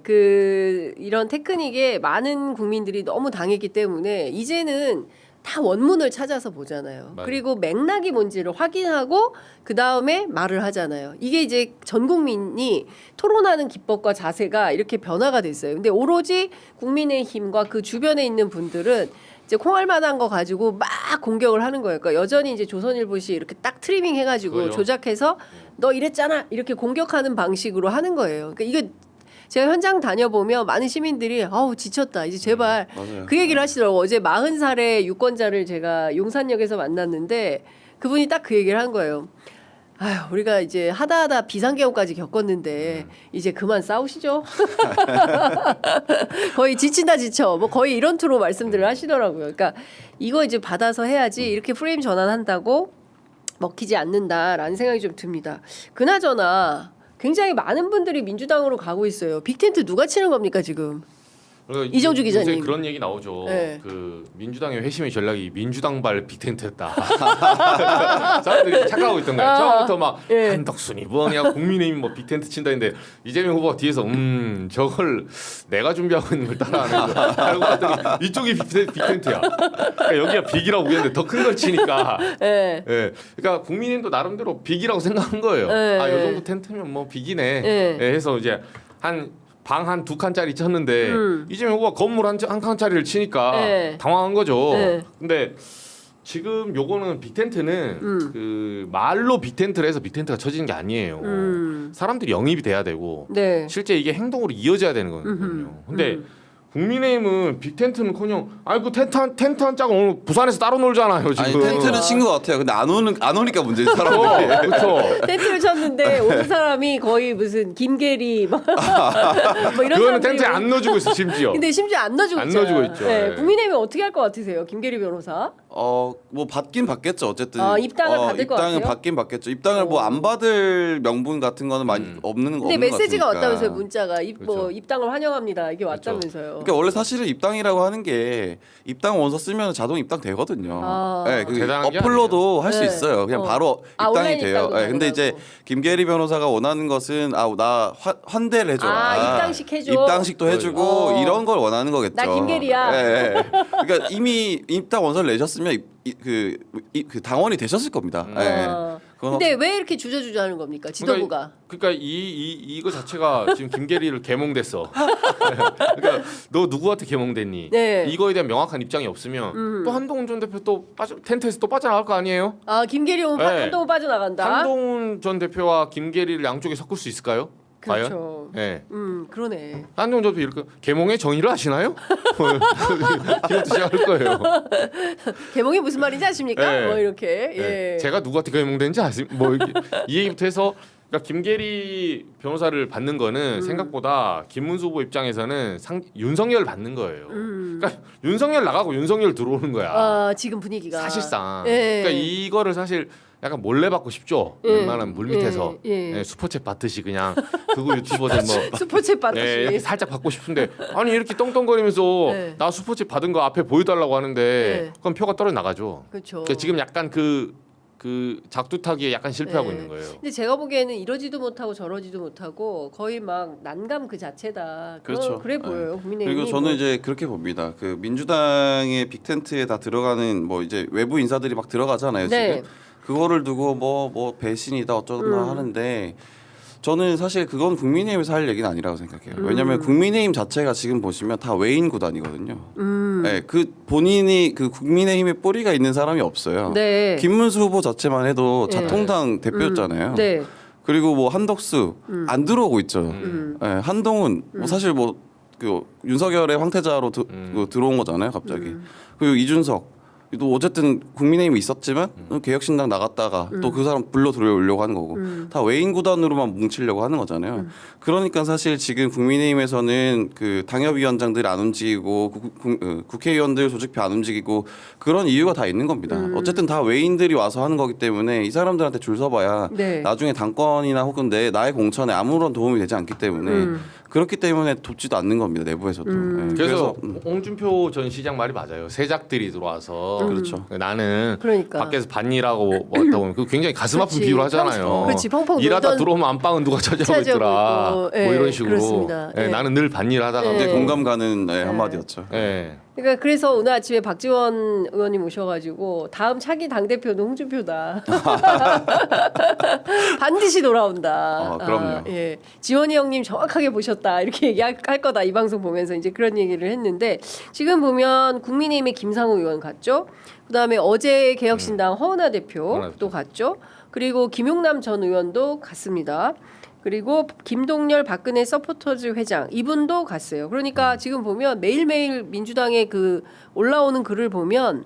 Speaker 1: 이런 테크닉에 많은 국민들이 너무 당했기 때문에 이제는 다 원문을 찾아서 보잖아요.
Speaker 3: 맞아요.
Speaker 1: 그리고 맥락이 뭔지를 확인하고 그 다음에 말을 하잖아요. 이게 이제 전 국민이 토론하는 기법과 자세가 이렇게 변화가 됐어요. 근데 오로지 국민의힘과 그 주변에 있는 분들은 이제 콩알만한 거 가지고 막 공격을 하는 거예요. 그러니까 여전히 이제 조선일보시 이렇게 딱 트리밍 해가지고
Speaker 3: 그거요.
Speaker 1: 조작해서 너 이랬잖아 이렇게 공격하는 방식으로 하는 거예요. 그러니까 이거 제가 현장 다녀보면 많은 시민들이 아우 지쳤다 이제 제발
Speaker 2: 맞아요.
Speaker 1: 그 얘기를 하시더라고. 어제 40살의 유권자를 제가 용산역에서 만났는데 그분이 딱 그 얘기를 한 거예요. 아휴 우리가 이제 하다 비상계엄까지 겪었는데 이제 그만 싸우시죠. 거의 지친다 지쳐. 뭐 거의 이런 투로 말씀들을 하시더라고요. 그러니까 이거 이제 받아서 해야지 이렇게 프레임 전환한다고 먹히지 않는다라는 생각이 좀 듭니다. 그나저나 굉장히 많은 분들이 민주당으로 가고 있어요. 빅텐트 누가 치는 겁니까 지금?
Speaker 3: 그러니까
Speaker 1: 이정주
Speaker 3: 요새
Speaker 1: 기자님.
Speaker 3: 그런 얘기 나오죠.
Speaker 1: 네.
Speaker 3: 그 민주당의 회심의 전략이 민주당발 빅텐트였다. 사람들이 착각하고 있던 거예요. 처음부터 막
Speaker 1: 예.
Speaker 3: 한덕순이 뭐냐 국민의힘 뭐 빅텐트 친다 했는데 이재명 후보가 뒤에서 저걸 내가 준비하고 있는 걸 따라하는 거야. 알고 봤더니 이쪽이 빅텐트야. 그러니까 여기가 빅이라고 보였는데 더 큰 걸 치니까.
Speaker 1: 예.
Speaker 3: 예. 그러니까 국민의힘도 나름대로 빅이라고 생각한 거예요.
Speaker 1: 예.
Speaker 3: 아, 요 정도 텐트면 뭐 빅이네.
Speaker 1: 예.
Speaker 3: 예, 해서 이제 방 한 2칸짜리 쳤는데 이재명 후보가 건물 한 칸짜리를 치니까
Speaker 1: 네.
Speaker 3: 당황한 거죠.
Speaker 1: 네.
Speaker 3: 근데 지금 요거는 빅텐트는 그 말로 빅텐트를 해서 빅텐트가 쳐지는 게 아니에요. 사람들이 영입이 돼야 되고
Speaker 1: 네.
Speaker 3: 실제 이게 행동으로 이어져야 되는 거거든요. 근데 국민의힘은 빅텐트는커녕 아이고 텐트 한 짝 오늘 부산에서 따로 놀잖아요 지금.
Speaker 2: 아니 텐트는 친 것 같아요. 근데 안 오니까 문제지 사람들이.
Speaker 3: 그렇죠.
Speaker 1: 텐트를 쳤는데 오는 사람이 거의 무슨 김계리 뭐 이런
Speaker 3: 그거는
Speaker 1: 사람들이
Speaker 3: 텐트에 안 넣어주고 있어 심지어.
Speaker 1: 근데 심지어 안 넣어주고
Speaker 3: 안
Speaker 1: 있잖아요.
Speaker 3: 넣어주고 있죠.
Speaker 1: 네,
Speaker 3: 네.
Speaker 1: 국민의힘은 어떻게 할 것 같으세요, 김계리 변호사?
Speaker 2: 뭐 받긴 받겠죠. 어쨌든
Speaker 1: 입당을 받을 것
Speaker 2: 입당은
Speaker 1: 같아요?
Speaker 2: 받긴 받겠죠. 입당을 뭐 안 받을 명분 같은 거는 많이 없는 거.
Speaker 1: 근데 메시지가
Speaker 2: 것 같으니까.
Speaker 1: 왔다면서요, 문자가 뭐
Speaker 3: 그렇죠.
Speaker 1: 입당을 환영합니다 이게 왔다면서요.
Speaker 2: 그러니까 원래 사실은 입당이라고 하는 게 입당 원서 쓰면 자동 입당 되거든요.
Speaker 1: 아.
Speaker 2: 네, 그
Speaker 3: 대단한 게
Speaker 2: 어플로도 할 수
Speaker 1: 네.
Speaker 2: 있어요. 그냥 바로 입당이
Speaker 1: 온라인
Speaker 2: 돼요.
Speaker 1: 입당도
Speaker 2: 네, 근데 이제
Speaker 1: 가능하고.
Speaker 2: 김계리 변호사가 원하는 것은 나 환대를 해줘라.
Speaker 1: 입당식 해줘.
Speaker 2: 입당식도 해주고
Speaker 1: 어.
Speaker 2: 이런 걸 원하는 거겠죠.
Speaker 1: 나 김계리야.
Speaker 2: 네. 그러니까 이미 입당 원서를 내셨으면 그 당원이 되셨을 겁니다. 네. 그건
Speaker 1: 근데 왜 이렇게 주저주저하는 겁니까, 지도부가?
Speaker 3: 그러니까 이거 자체가 지금 김계리를 개몽됐어. 그러니까 너 누구한테 개몽됐니?
Speaker 1: 네.
Speaker 3: 이거에 대한 명확한 입장이 없으면 또 한동훈 전 대표 또 텐트에서 또 빠져나갈 거 아니에요?
Speaker 1: 아, 김계리 오면
Speaker 3: 네.
Speaker 1: 한동훈 빠져나간다.
Speaker 3: 한동훈 전 대표와 김계리를 양쪽에 섞을 수 있을까요?
Speaker 1: 그렇죠.
Speaker 3: 과연? 네.
Speaker 1: 그러네.
Speaker 3: 한동훈 전 대표 이렇게 개몽의 정의를 아시나요? 이것도 시작할 거예요.
Speaker 1: 개몽이 무슨 말인지 아십니까?
Speaker 3: 네.
Speaker 1: 뭐 이렇게.
Speaker 3: 네.
Speaker 1: 예.
Speaker 3: 제가 누구한테 개몽된지 아십니까? 이 얘기부터 해서 그러니까 김계리 변호사를 받는 거는 생각보다 김문수 후보 입장에서는 윤석열 받는 거예요. 그러니까 윤석열 나가고 윤석열 들어오는 거야.
Speaker 1: 아, 지금 분위기가
Speaker 3: 사실상.
Speaker 1: 예.
Speaker 3: 그러니까 이거를 사실 약간 몰래 받고 싶죠.
Speaker 1: 예.
Speaker 3: 웬만하면 물 밑에서
Speaker 1: 예.
Speaker 3: 네, 슈퍼챗 받듯이 그냥 극우 유튜버들 뭐
Speaker 1: 스포츠 받듯이.
Speaker 3: 네, 이렇게 살짝 받고 싶은데 아니 이렇게 떵떵거리면서
Speaker 1: 네.
Speaker 3: 나 슈퍼챗 받은 거 앞에 보여달라고 하는데
Speaker 1: 네.
Speaker 3: 그럼 표가 떨어져 나가죠.
Speaker 1: 그렇죠.
Speaker 3: 그러니까 지금 약간 그 작두타기에 약간 실패하고
Speaker 1: 네.
Speaker 3: 있는 거예요.
Speaker 1: 근데 제가 보기에는 이러지도 못하고 저러지도 못하고 거의 막 난감 그 자체다.
Speaker 2: 그렇죠.
Speaker 1: 그래
Speaker 2: 네.
Speaker 1: 보여요. 국민의힘이.
Speaker 2: 그리고 저는 이제 그렇게 봅니다. 그 민주당의 빅텐트에 다 들어가는 뭐 이제 외부 인사들이 막 들어가잖아요.
Speaker 1: 네.
Speaker 2: 지금 그거를 두고 뭐 배신이다 어쩌나 하는데 저는 사실 그건 국민의힘에서 할 얘기는 아니라고 생각해요. 왜냐하면 국민의힘 자체가 지금 보시면 다 외인 구단이거든요. 네, 그 본인이 그 국민의힘에 뿌리가 있는 사람이 없어요.
Speaker 1: 네.
Speaker 2: 김문수 후보 자체만 해도
Speaker 1: 네.
Speaker 2: 자통당 대표였잖아요.
Speaker 1: 네.
Speaker 2: 그리고 뭐 한덕수 안 들어오고 있죠. 네, 한동훈 뭐 사실 뭐 그 윤석열의 황태자로 들어온 거잖아요, 갑자기. 그리고 이준석 또 어쨌든 국민의힘이 있었지만 개혁신당 나갔다가 또 그 사람 불러 들여오려고 하는 거고 다 외인 구단으로만 뭉치려고 하는 거잖아요. 그러니까 사실 지금 국민의힘에서는 그 당협위원장들이 안 움직이고 국회의원들 조직표 안 움직이고 그런 이유가 다 있는 겁니다. 어쨌든 다 외인들이 와서 하는 거기 때문에 이 사람들한테 줄 서봐야
Speaker 1: 네.
Speaker 2: 나중에 당권이나 혹은 나의 공천에 아무런 도움이 되지 않기 때문에 그렇기 때문에 돕지도 않는 겁니다. 내부에서도. 네,
Speaker 3: 그래서 홍준표 전 시장 말이 맞아요. 세작들이 들어와서
Speaker 2: 그렇죠.
Speaker 3: 나는
Speaker 1: 그러니까.
Speaker 3: 밖에서 반일하고 왔다 보면 그 굉장히 가슴 아픈
Speaker 1: 그렇지.
Speaker 3: 비유를 하잖아요.
Speaker 1: 그렇지. 펑펑
Speaker 3: 일하다
Speaker 1: 놀던
Speaker 3: 들어오면 안방은 누가 차지하고
Speaker 1: 차지하고
Speaker 3: 있더라.
Speaker 1: 있고.
Speaker 3: 뭐
Speaker 1: 예,
Speaker 3: 이런 식으로.
Speaker 1: 그렇습니다.
Speaker 3: 예,
Speaker 1: 예.
Speaker 3: 나는 늘 반일하다가
Speaker 1: 예.
Speaker 2: 굉장히 공감 가는 한마디였죠.
Speaker 3: 예.
Speaker 1: 그러니까 그래서 오늘 아침에 박지원 의원님 오셔가지고 다음 차기 당 대표는 홍준표다. 반드시 돌아온다.
Speaker 2: 그럼요.
Speaker 1: 예, 지원이 형님 정확하게 보셨다 이렇게 얘기할 거다 이 방송 보면서 이제 그런 얘기를 했는데 지금 보면 국민의힘의 김상우 의원 갔죠. 그다음에 어제 개혁신당 허은하 대표도 갔죠. 그리고 김용남 전 의원도 갔습니다. 그리고 김동열 박근혜 서포터즈 회장 이분도 갔어요. 그러니까 지금 보면 매일매일 민주당의 그 올라오는 글을 보면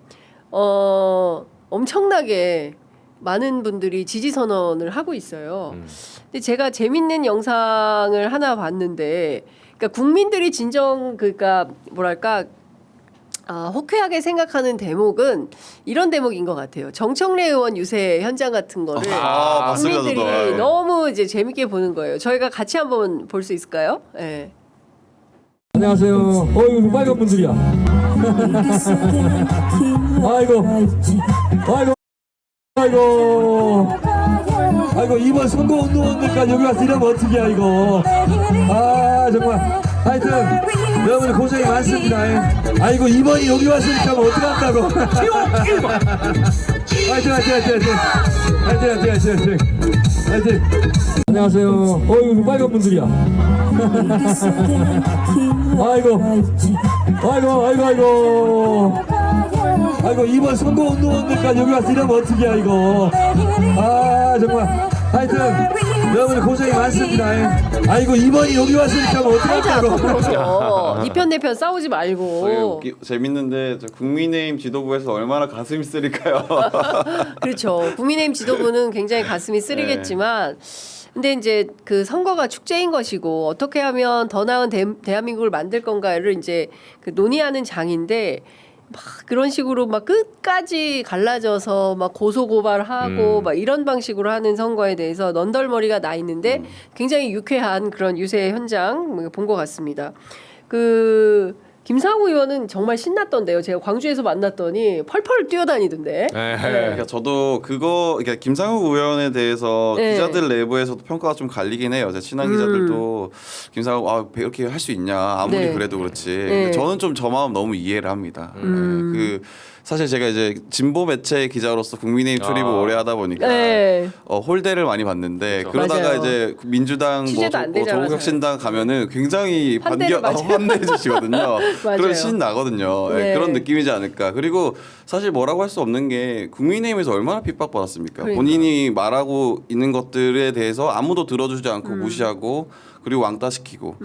Speaker 1: 엄청나게 많은 분들이 지지 선언을 하고 있어요. 근데 제가 재밌는 영상을 하나 봤는데 그러니까 국민들이 그러니까 뭐랄까 호쾌하게 생각하는 대목은 이런 대목인 것 같아요. 정청래 의원 유세 현장 같은 거를
Speaker 2: 봤습니다,
Speaker 1: 국민들이
Speaker 2: 저도.
Speaker 1: 너무 이제 재밌게 보는 거예요. 저희가 같이 한번 볼 수 있을까요? 네.
Speaker 4: 안녕하세요. 이거 빨간 분들이야. 아이고 이번 선거운동원들까지 여기 와서 이러면 어떡해 이거. 정말 하여튼 여러분들 고생이 많습니다. 아이고 이번이 여기 왔으니까 뭐 어떡한다고. 하여튼 안녕하세요. 이거 빨간 분들이야. 아이고 이번 선거운동원들까지 여기 와서 이러면 어떡해 이거. 정말 하여튼 여러분들 고생이 많습니다. 아이고 이번이 여기 왔으니까 뭐
Speaker 1: 살자
Speaker 4: 어떡할까요?
Speaker 1: 더불어서 니편 내편 싸우지 말고.
Speaker 2: 재밌는데 저 국민의힘 지도부에서 얼마나 가슴이 쓰릴까요?
Speaker 1: 그렇죠. 국민의힘 지도부는 굉장히 가슴이 쓰리겠지만 근데 이제 그 선거가 축제인 것이고 어떻게 하면 더 나은 대한민국을 만들 건가를 이제 그 논의하는 장인데 막 그런 식으로 막 끝까지 갈라져서 막 고소 고발하고 막 이런 방식으로 하는 선거에 대해서 넌덜머리가 나 있는데 굉장히 유쾌한 그런 유세 현장 본 것 같습니다. 그 김상우 의원은 정말 신났던데요. 제가 광주에서 만났더니 펄펄 뛰어다니던데.
Speaker 2: 그러니까 저도 그러니까 김상욱 의원에 대해서
Speaker 1: 네.
Speaker 2: 기자들 내부에서도 평가가 좀 갈리긴 해요. 제 친한 기자들도 김상욱 이렇게 할 수 있냐 아무리
Speaker 1: 네.
Speaker 2: 그래도 그렇지.
Speaker 1: 네.
Speaker 2: 근데 저는 좀 저 마음 너무 이해를 합니다. 그 사실 제가 이제 진보 매체 기자로서 국민의힘 출입을 오래 하다 보니까
Speaker 1: 네.
Speaker 2: 홀대를 많이 봤는데
Speaker 3: 그렇죠.
Speaker 2: 그러다가
Speaker 1: 맞아요.
Speaker 2: 이제 민주당
Speaker 1: 취재도 안 되잖아요.
Speaker 2: 조국혁신당 가면은 굉장히
Speaker 1: 환대를
Speaker 2: 환대해 주시거든요.
Speaker 1: 맞아요.
Speaker 2: 그런 신 나거든요.
Speaker 1: 네.
Speaker 2: 그런 느낌이지 않을까. 그리고 사실 뭐라고 할 수 없는 게 국민의힘에서 얼마나 핍박받았습니까?
Speaker 1: 그러니까.
Speaker 2: 본인이 말하고 있는 것들에 대해서 아무도 들어주지 않고 무시하고 그리고 왕따시키고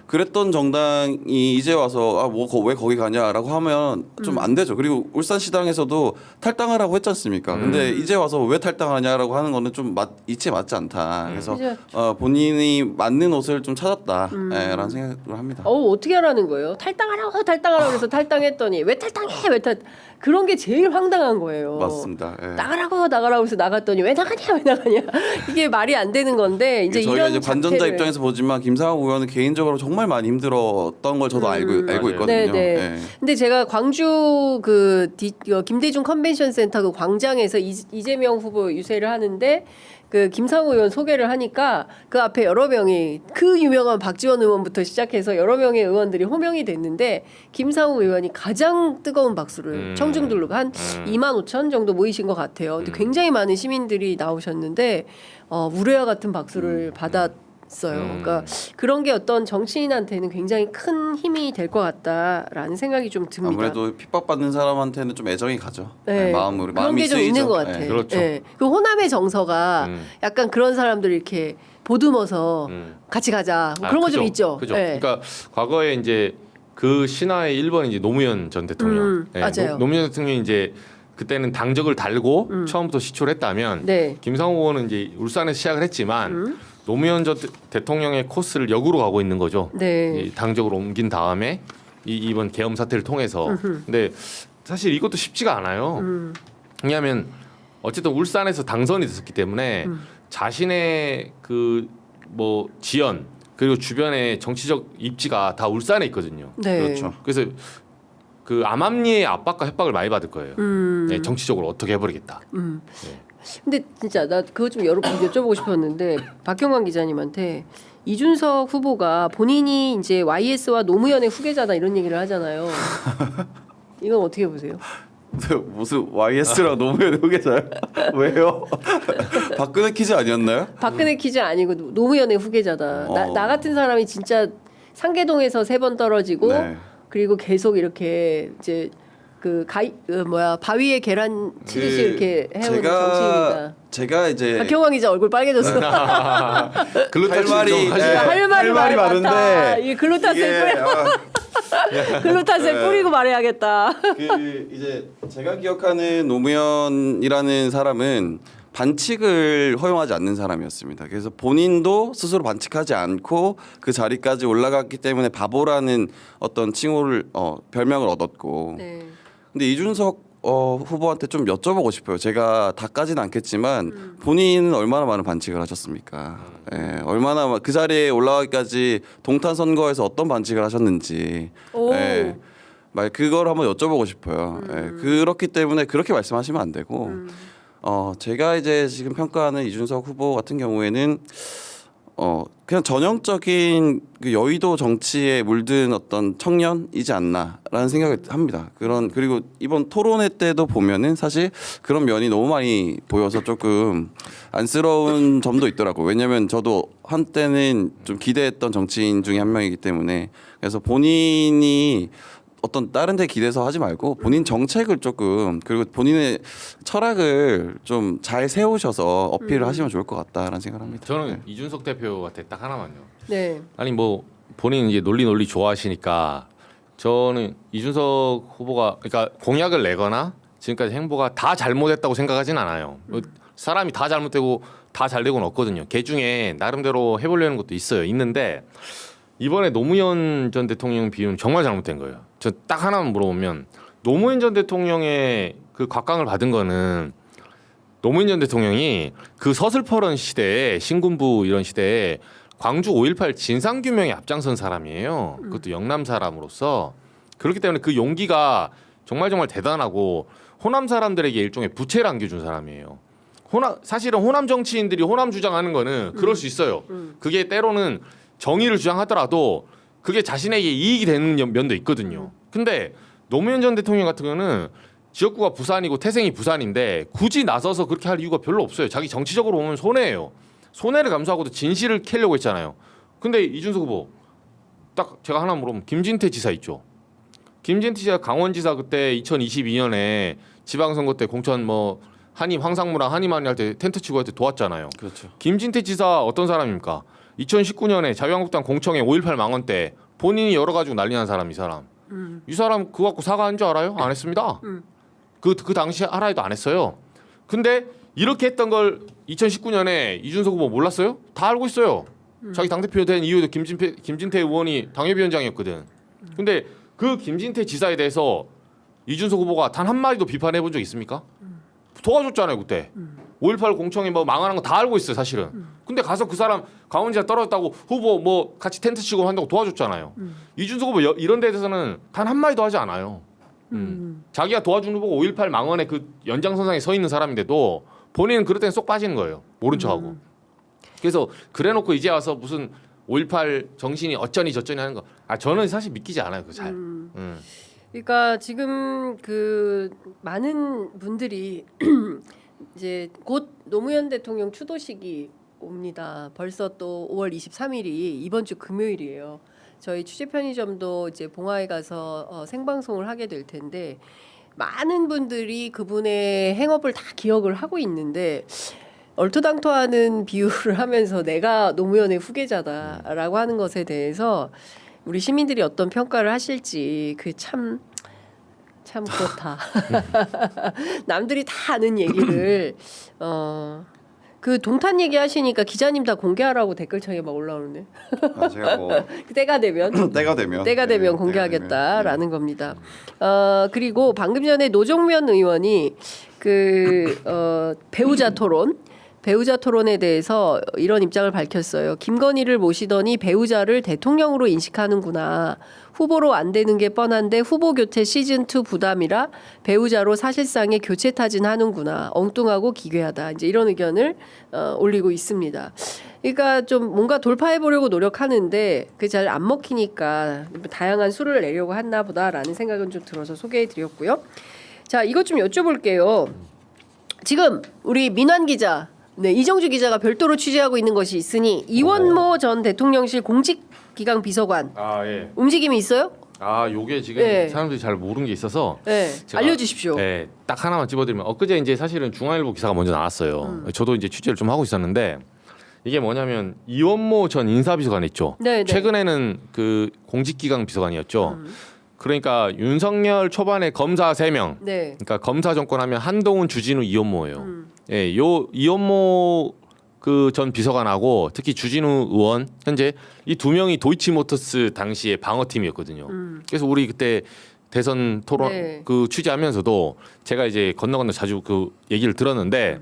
Speaker 2: 그랬던 정당이 이제 와서 왜 거기 가냐라고 하면 좀 안 되죠. 그리고 울산시당에서도 탈당하라고 했지 않습니까? 근데 이제 와서 왜 탈당하냐라고 하는 거는 좀 이치에 맞지 않다. 그래서
Speaker 1: 그죠.
Speaker 2: 본인이 맞는 옷을 좀 찾았다라는 생각을 합니다.
Speaker 1: 어떻게 하라는 거예요? 탈당하라고 그래서 탈당했더니 왜 탈당해? 그런 게 제일 황당한 거예요.
Speaker 2: 맞습니다. 예.
Speaker 1: 나가라고 해서 나갔더니 왜 나가냐 이게 말이 안 되는 건데 이제
Speaker 2: 저희가
Speaker 1: 이런
Speaker 2: 이제 관전자
Speaker 1: 자체를-
Speaker 2: 입장에서 보지만 김상욱 의원은 개인적으로 정말 많이 힘들었던 걸 저도 알고
Speaker 3: 맞아요.
Speaker 2: 있거든요.
Speaker 1: 네네.
Speaker 2: 예.
Speaker 1: 근데 제가 광주 김대중 컨벤션 센터 그 광장에서 이재명 후보 유세를 하는데 그 김상우 의원 소개를 하니까 그 앞에 여러 명이 그 유명한 박지원 의원부터 시작해서 여러 명의 의원들이 호명이 됐는데 김상우 의원이 가장 뜨거운 박수를 청중들로 한 2만 5천 정도 모이신 것 같아요. 근데 굉장히 많은 시민들이 나오셨는데 우레와 같은 박수를 받았어요. 그러니까 그런 게 어떤 정치인한테는 굉장히 큰 힘이 될 것 같다라는 생각이 좀 듭니다.
Speaker 2: 아무래도 핍박받는 사람한테는 좀 애정이 가죠.
Speaker 1: 네,
Speaker 2: 마음으로
Speaker 1: 그런
Speaker 2: 마음이
Speaker 1: 게 좀
Speaker 2: 쓰이죠.
Speaker 1: 있는 것 같아.
Speaker 2: 예.
Speaker 3: 그렇죠.
Speaker 1: 그 호남의 정서가 약간 그런 사람들 이렇게 보듬어서 같이 가자 뭐 그런 거 좀
Speaker 3: 그죠.
Speaker 1: 있죠.
Speaker 3: 그죠.
Speaker 1: 예.
Speaker 3: 그러니까 과거에 이제 그 신화의 1번이 이제 노무현 전 대통령.
Speaker 1: 맞아요.
Speaker 3: 노무현 대통령이 이제 그때는 당적을 달고 처음부터 시초를 했다면
Speaker 1: 네.
Speaker 3: 김상우 의원은 이제 울산에서 시작을 했지만 노무현 전 대통령의 코스를 역으로 가고 있는 거죠.
Speaker 1: 네.
Speaker 3: 이 당적으로 옮긴 다음에 이번 계엄 사태를 통해서. 근데 사실 이것도 쉽지가 않아요. 왜냐하면 어쨌든 울산에서 당선이 됐었기 때문에 자신의 그 뭐 지연 그리고 주변의 정치적 입지가 다 울산에 있거든요.
Speaker 1: 네.
Speaker 2: 그렇죠.
Speaker 3: 그래서 그 암암리의 압박과 협박을 많이 받을 거예요. 네, 정치적으로 어떻게 해버리겠다.
Speaker 1: 근데 진짜 나 그거 좀 여쭤보고 싶었는데 박경광 기자님한테 이준석 후보가 본인이 이제 YS와 노무현의 후계자다 이런 얘기를 하잖아요. 이건 어떻게 보세요?
Speaker 2: 무슨 YS랑 노무현 후계자요? 왜요? 박근혜 퀴즈 아니었나요?
Speaker 1: 박근혜 퀴즈 아니고 노무현의 후계자다. 나 같은 사람이 진짜 상계동에서 3번 떨어지고
Speaker 2: 네.
Speaker 1: 그리고 계속 이렇게 이제 바위에 계란 치듯이 이렇게 해오는 정치인이다.
Speaker 2: 제가 이제
Speaker 1: 박경광 기자 얼굴 빨개졌어.
Speaker 3: 글루타치온 좀 하시죠.
Speaker 1: 할 말이
Speaker 2: 많은데
Speaker 1: 이 글루타셀
Speaker 2: 이게
Speaker 1: 글루타셀 뿌리고 말해야겠다.
Speaker 2: 이제 제가 기억하는 노무현이라는 사람은 반칙을 허용하지 않는 사람이었습니다. 그래서 본인도 스스로 반칙하지 않고 그 자리까지 올라갔기 때문에 바보라는 어떤 칭호를 별명을 얻었고.
Speaker 1: 네.
Speaker 2: 근데 이준석 후보한테 좀 여쭤보고 싶어요. 제가 다까지는 않겠지만 본인은 얼마나 많은 반칙을 하셨습니까? 예, 얼마나 그 자리에 올라가기까지 동탄 선거에서 어떤 반칙을 하셨는지.
Speaker 1: 오.
Speaker 2: 예, 그걸 한번 여쭤보고 싶어요. 예, 그렇기 때문에 그렇게 말씀하시면 안 되고. 제가 이제 지금 평가하는 이준석 후보 같은 경우에는 그냥 전형적인 그 여의도 정치에 물든 어떤 청년이지 않나라는 생각을 합니다. 그리고 이번 토론회 때도 보면은 사실 그런 면이 너무 많이 보여서 조금 안쓰러운 점도 있더라고요. 왜냐하면 저도 한때는 좀 기대했던 정치인 중에 한 명이기 때문에 그래서 본인이 어떤 다른 데 기대서 하지 말고 본인 정책을 조금 그리고 본인의 철학을 좀 잘 세우셔서 어필을 하시면 좋을 것 같다라는 생각을 합니다.
Speaker 3: 저는
Speaker 2: 네.
Speaker 3: 이준석 대표한테 딱 하나만요.
Speaker 1: 네.
Speaker 3: 아니 뭐 본인 이제 논리 좋아하시니까 저는 이준석 후보가 그러니까 공약을 내거나 지금까지 행보가 다 잘못했다고 생각하진 않아요. 사람이 다 잘못되고 다 잘되고는 없거든요. 개 중에 나름대로 해보려는 것도 있는데 이번에 노무현 전 대통령 비유는 정말 잘못된 거예요. 저 딱 하나만 물어보면 노무현 전 대통령의 그 곽강을 받은 거는 노무현 전 대통령이 그 서슬퍼런 시대에 신군부 이런 시대에 광주 5.18 진상규명에 앞장선 사람이에요. 그것도 영남 사람으로서. 그렇기 때문에 그 용기가 정말 대단하고 호남 사람들에게 일종의 부채를 안겨준 사람이에요. 사실은 호남 정치인들이 호남 주장하는 거는 그럴 수 있어요. 그게 때로는 정의를 주장하더라도 그게 자신에게 이익이 되는 면도 있거든요. 근데 노무현 전 대통령 같은 경우는 지역구가 부산이고 태생이 부산인데 굳이 나서서 그렇게 할 이유가 별로 없어요. 자기 정치적으로 보면 손해예요. 손해를 감수하고도 진실을 캐려고 했잖아요. 근데 이준석 후보 딱 제가 하나 물어보면 김진태 지사 있죠. 김진태 지사 강원지사 그때 2022년에 지방선거 때 공천 뭐 한임 황상무랑 한임한이 할 때 텐트 치고 할 때 도왔잖아요.
Speaker 2: 그렇죠.
Speaker 3: 김진태 지사 어떤 사람입니까? 2019년에 자유한국당 공청회 5.18 망언 때 본인이 열어 가지고 난리 난 사람 이 사람. 이 사람 그거 갖고 사과한 줄 알아요? 안 했습니다. 그 당시 하라 해도 안 했어요. 근데 이렇게 했던 걸 2019년에 이준석 후보 몰랐어요? 다 알고 있어요. 자기 당대표 된 이후에도 김진태 의원이 당협위원장이었거든. 근데 그 김진태 지사에 대해서 이준석 후보가 단 한마디도 비판해 본 적 있습니까? 도와줬잖아요 그때. 5.18 공청회 뭐 망하는 거 다 알고 있어요 사실은. 근데 가서 그 사람 강원지사 떨어졌다고 후보 뭐 같이 텐트 치고 한다고 도와줬잖아요. 이준석 후보 이런 데 대해서는 단 한마디도 하지 않아요. 자기가 도와준 후보가 5.18 망언의 그 연장선상에 서 있는 사람인데도 본인은 그럴 땐 쏙 빠지는 거예요. 모른 척하고. 그래서 그래놓고 이제 와서 무슨 5.18 정신이 어쩌니 저쩌니 하는 거. 저는 사실 믿기지 않아요. 그거 잘.
Speaker 1: 그러니까 지금 그 많은 분들이 이제 곧 노무현 대통령 추도식이 옵니다. 벌써 또 5월 23일이 이번 주 금요일이에요. 저희 취재 편의점도 이제 봉화에 가서 생방송을 하게 될 텐데 많은 분들이 그분의 행업을 다 기억을 하고 있는데 얼토당토하는 비유를 하면서 내가 노무현의 후계자다라고 하는 것에 대해서 우리 시민들이 어떤 평가를 하실지 그 참 그렇다. 남들이 다 아는 얘기를 그 동탄 얘기하시니까 기자님 다 공개하라고 댓글창에 막 올라오는데.
Speaker 2: 제가 뭐
Speaker 1: 때가 되면
Speaker 2: 때가 되면
Speaker 1: 공개하겠다라는 겁니다. 그리고 방금 전에 노정면 의원이 배우자 토론에 대해서 이런 입장을 밝혔어요. 김건희를 모시더니 배우자를 대통령으로 인식하는구나. 후보로 안 되는 게 뻔한데 후보 교체 시즌2 부담이라 배우자로 사실상의 교체 타진하는구나. 엉뚱하고 기괴하다. 이제 이런 의견을 올리고 있습니다. 그러니까 좀 뭔가 돌파해 보려고 노력하는데 그게 잘 안 먹히니까 다양한 수를 내려고 했나 보다라는 생각은 좀 들어서 소개해 드렸고요. 자, 이것 좀 여쭤볼게요. 지금 우리 민환 기자 네, 이정주 기자가 별도로 취재하고 있는 것이 있으니 이원모 전 대통령실 공직기강 비서관
Speaker 3: 예.
Speaker 1: 움직임이 있어요?
Speaker 3: 요게 지금
Speaker 1: 네.
Speaker 3: 사람들이 잘 모르는 게 있어서
Speaker 1: 네,
Speaker 3: 제가,
Speaker 1: 알려주십시오.
Speaker 3: 네, 딱 하나만 집어드리면 엊그제 이제 사실은 중앙일보 기사가 먼저 나왔어요. 저도 이제 취재를 좀 하고 있었는데 이게 뭐냐면 이원모 전 인사비서관 있죠.
Speaker 1: 네, 네.
Speaker 3: 최근에는 그 공직기강 비서관이었죠. 그러니까 윤석열 초반에 검사 3명.
Speaker 1: 네.
Speaker 3: 그러니까 검사 정권 하면 한동훈, 주진우, 이원모예요. 예, 요 이원모 그 전 비서관하고 특히 주진우 의원 현재 이 두 명이 도이치모터스 당시의 방어팀이었거든요. 그래서 우리 그때 대선 토론
Speaker 1: 네.
Speaker 3: 그 취재하면서도 제가 이제 건너 자주 그 얘기를 들었는데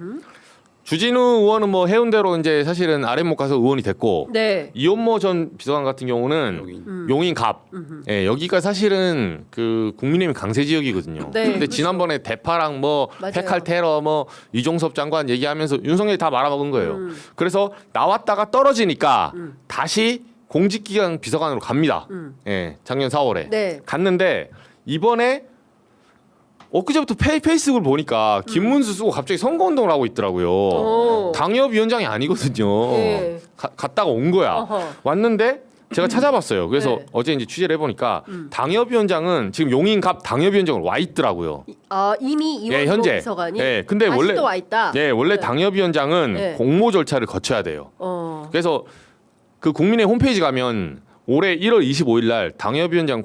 Speaker 3: 주진우 의원은 뭐 해운대로 이제 사실은 아랫목 가서 의원이 됐고
Speaker 1: 네.
Speaker 3: 이원모 전 비서관 같은 경우는 용인 갑. 예, 여기가 사실은 그 국민의힘 강세 지역이거든요.
Speaker 1: 네,
Speaker 3: 근데
Speaker 1: 그렇죠.
Speaker 3: 지난번에 대파랑 뭐
Speaker 1: 맞아요.
Speaker 3: 핵칼 테러 뭐 이종섭 장관 얘기하면서 윤석열이 다 말아먹은 거예요. 그래서 나왔다가 떨어지니까 다시 공직기강 비서관으로 갑니다. 예, 작년 4월에
Speaker 1: 네.
Speaker 3: 갔는데 이번에 엊그제부터 페이스북을 보니까 김문수 쓰고 갑자기 선거운동을 하고 있더라고요. 당협위원장이 아니거든요.
Speaker 1: 네.
Speaker 3: 갔다가 온 거야.
Speaker 1: 어허.
Speaker 3: 왔는데 제가 찾아봤어요. 그래서
Speaker 1: 네.
Speaker 3: 어제 이제 취재를 해보니까 당협위원장은 지금 용인갑 당협위원장으로 와 있더라고요.
Speaker 1: 이미 이원로
Speaker 3: 예, 현재.
Speaker 1: 비서관이
Speaker 3: 예, 근데
Speaker 1: 다시
Speaker 3: 원래
Speaker 1: 또 와 있다.
Speaker 3: 네, 원래
Speaker 1: 네.
Speaker 3: 당협위원장은
Speaker 1: 네.
Speaker 3: 공모 절차를 거쳐야 돼요. 그래서 그 국민의 홈페이지 가면 올해 1월 25일 날 당협위원장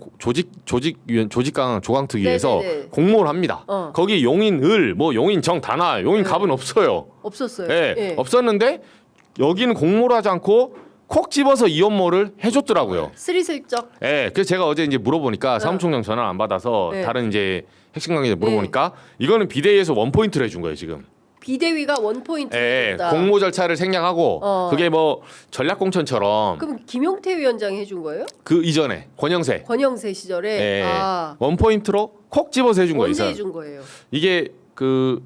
Speaker 3: 조직강 조강특위에서
Speaker 1: 네네네.
Speaker 3: 공모를 합니다. 거기 용인을 뭐 용인정 단아 용인갑은 없어요.
Speaker 1: 없었어요.
Speaker 3: 예,
Speaker 1: 예.
Speaker 3: 없었는데 여기는 공모를 하지 않고 콕 집어서 이원모를 해줬더라고요.
Speaker 1: 스리슬쩍.
Speaker 3: 예, 그래서 제가 어제 이제 물어보니까 사무총장 전화를 안 받아서
Speaker 1: 네.
Speaker 3: 다른 이제 핵심 관계자 물어보니까 이거는 비대위에서 원포인트를 해준 거예요 지금.
Speaker 1: 비대위가 원포인트.
Speaker 3: 예, 공모 절차를 생략하고 그게 뭐 전략공천처럼
Speaker 1: 그럼 김용태 위원장이 해준 거예요?
Speaker 3: 그 이전에 권영세
Speaker 1: 권영세 시절에.
Speaker 3: 예,
Speaker 1: 아,
Speaker 3: 원포인트로 콕 집어서 해준 거예요.
Speaker 1: 언제
Speaker 3: 이 사람.
Speaker 1: 해준 거예요?
Speaker 3: 이게 그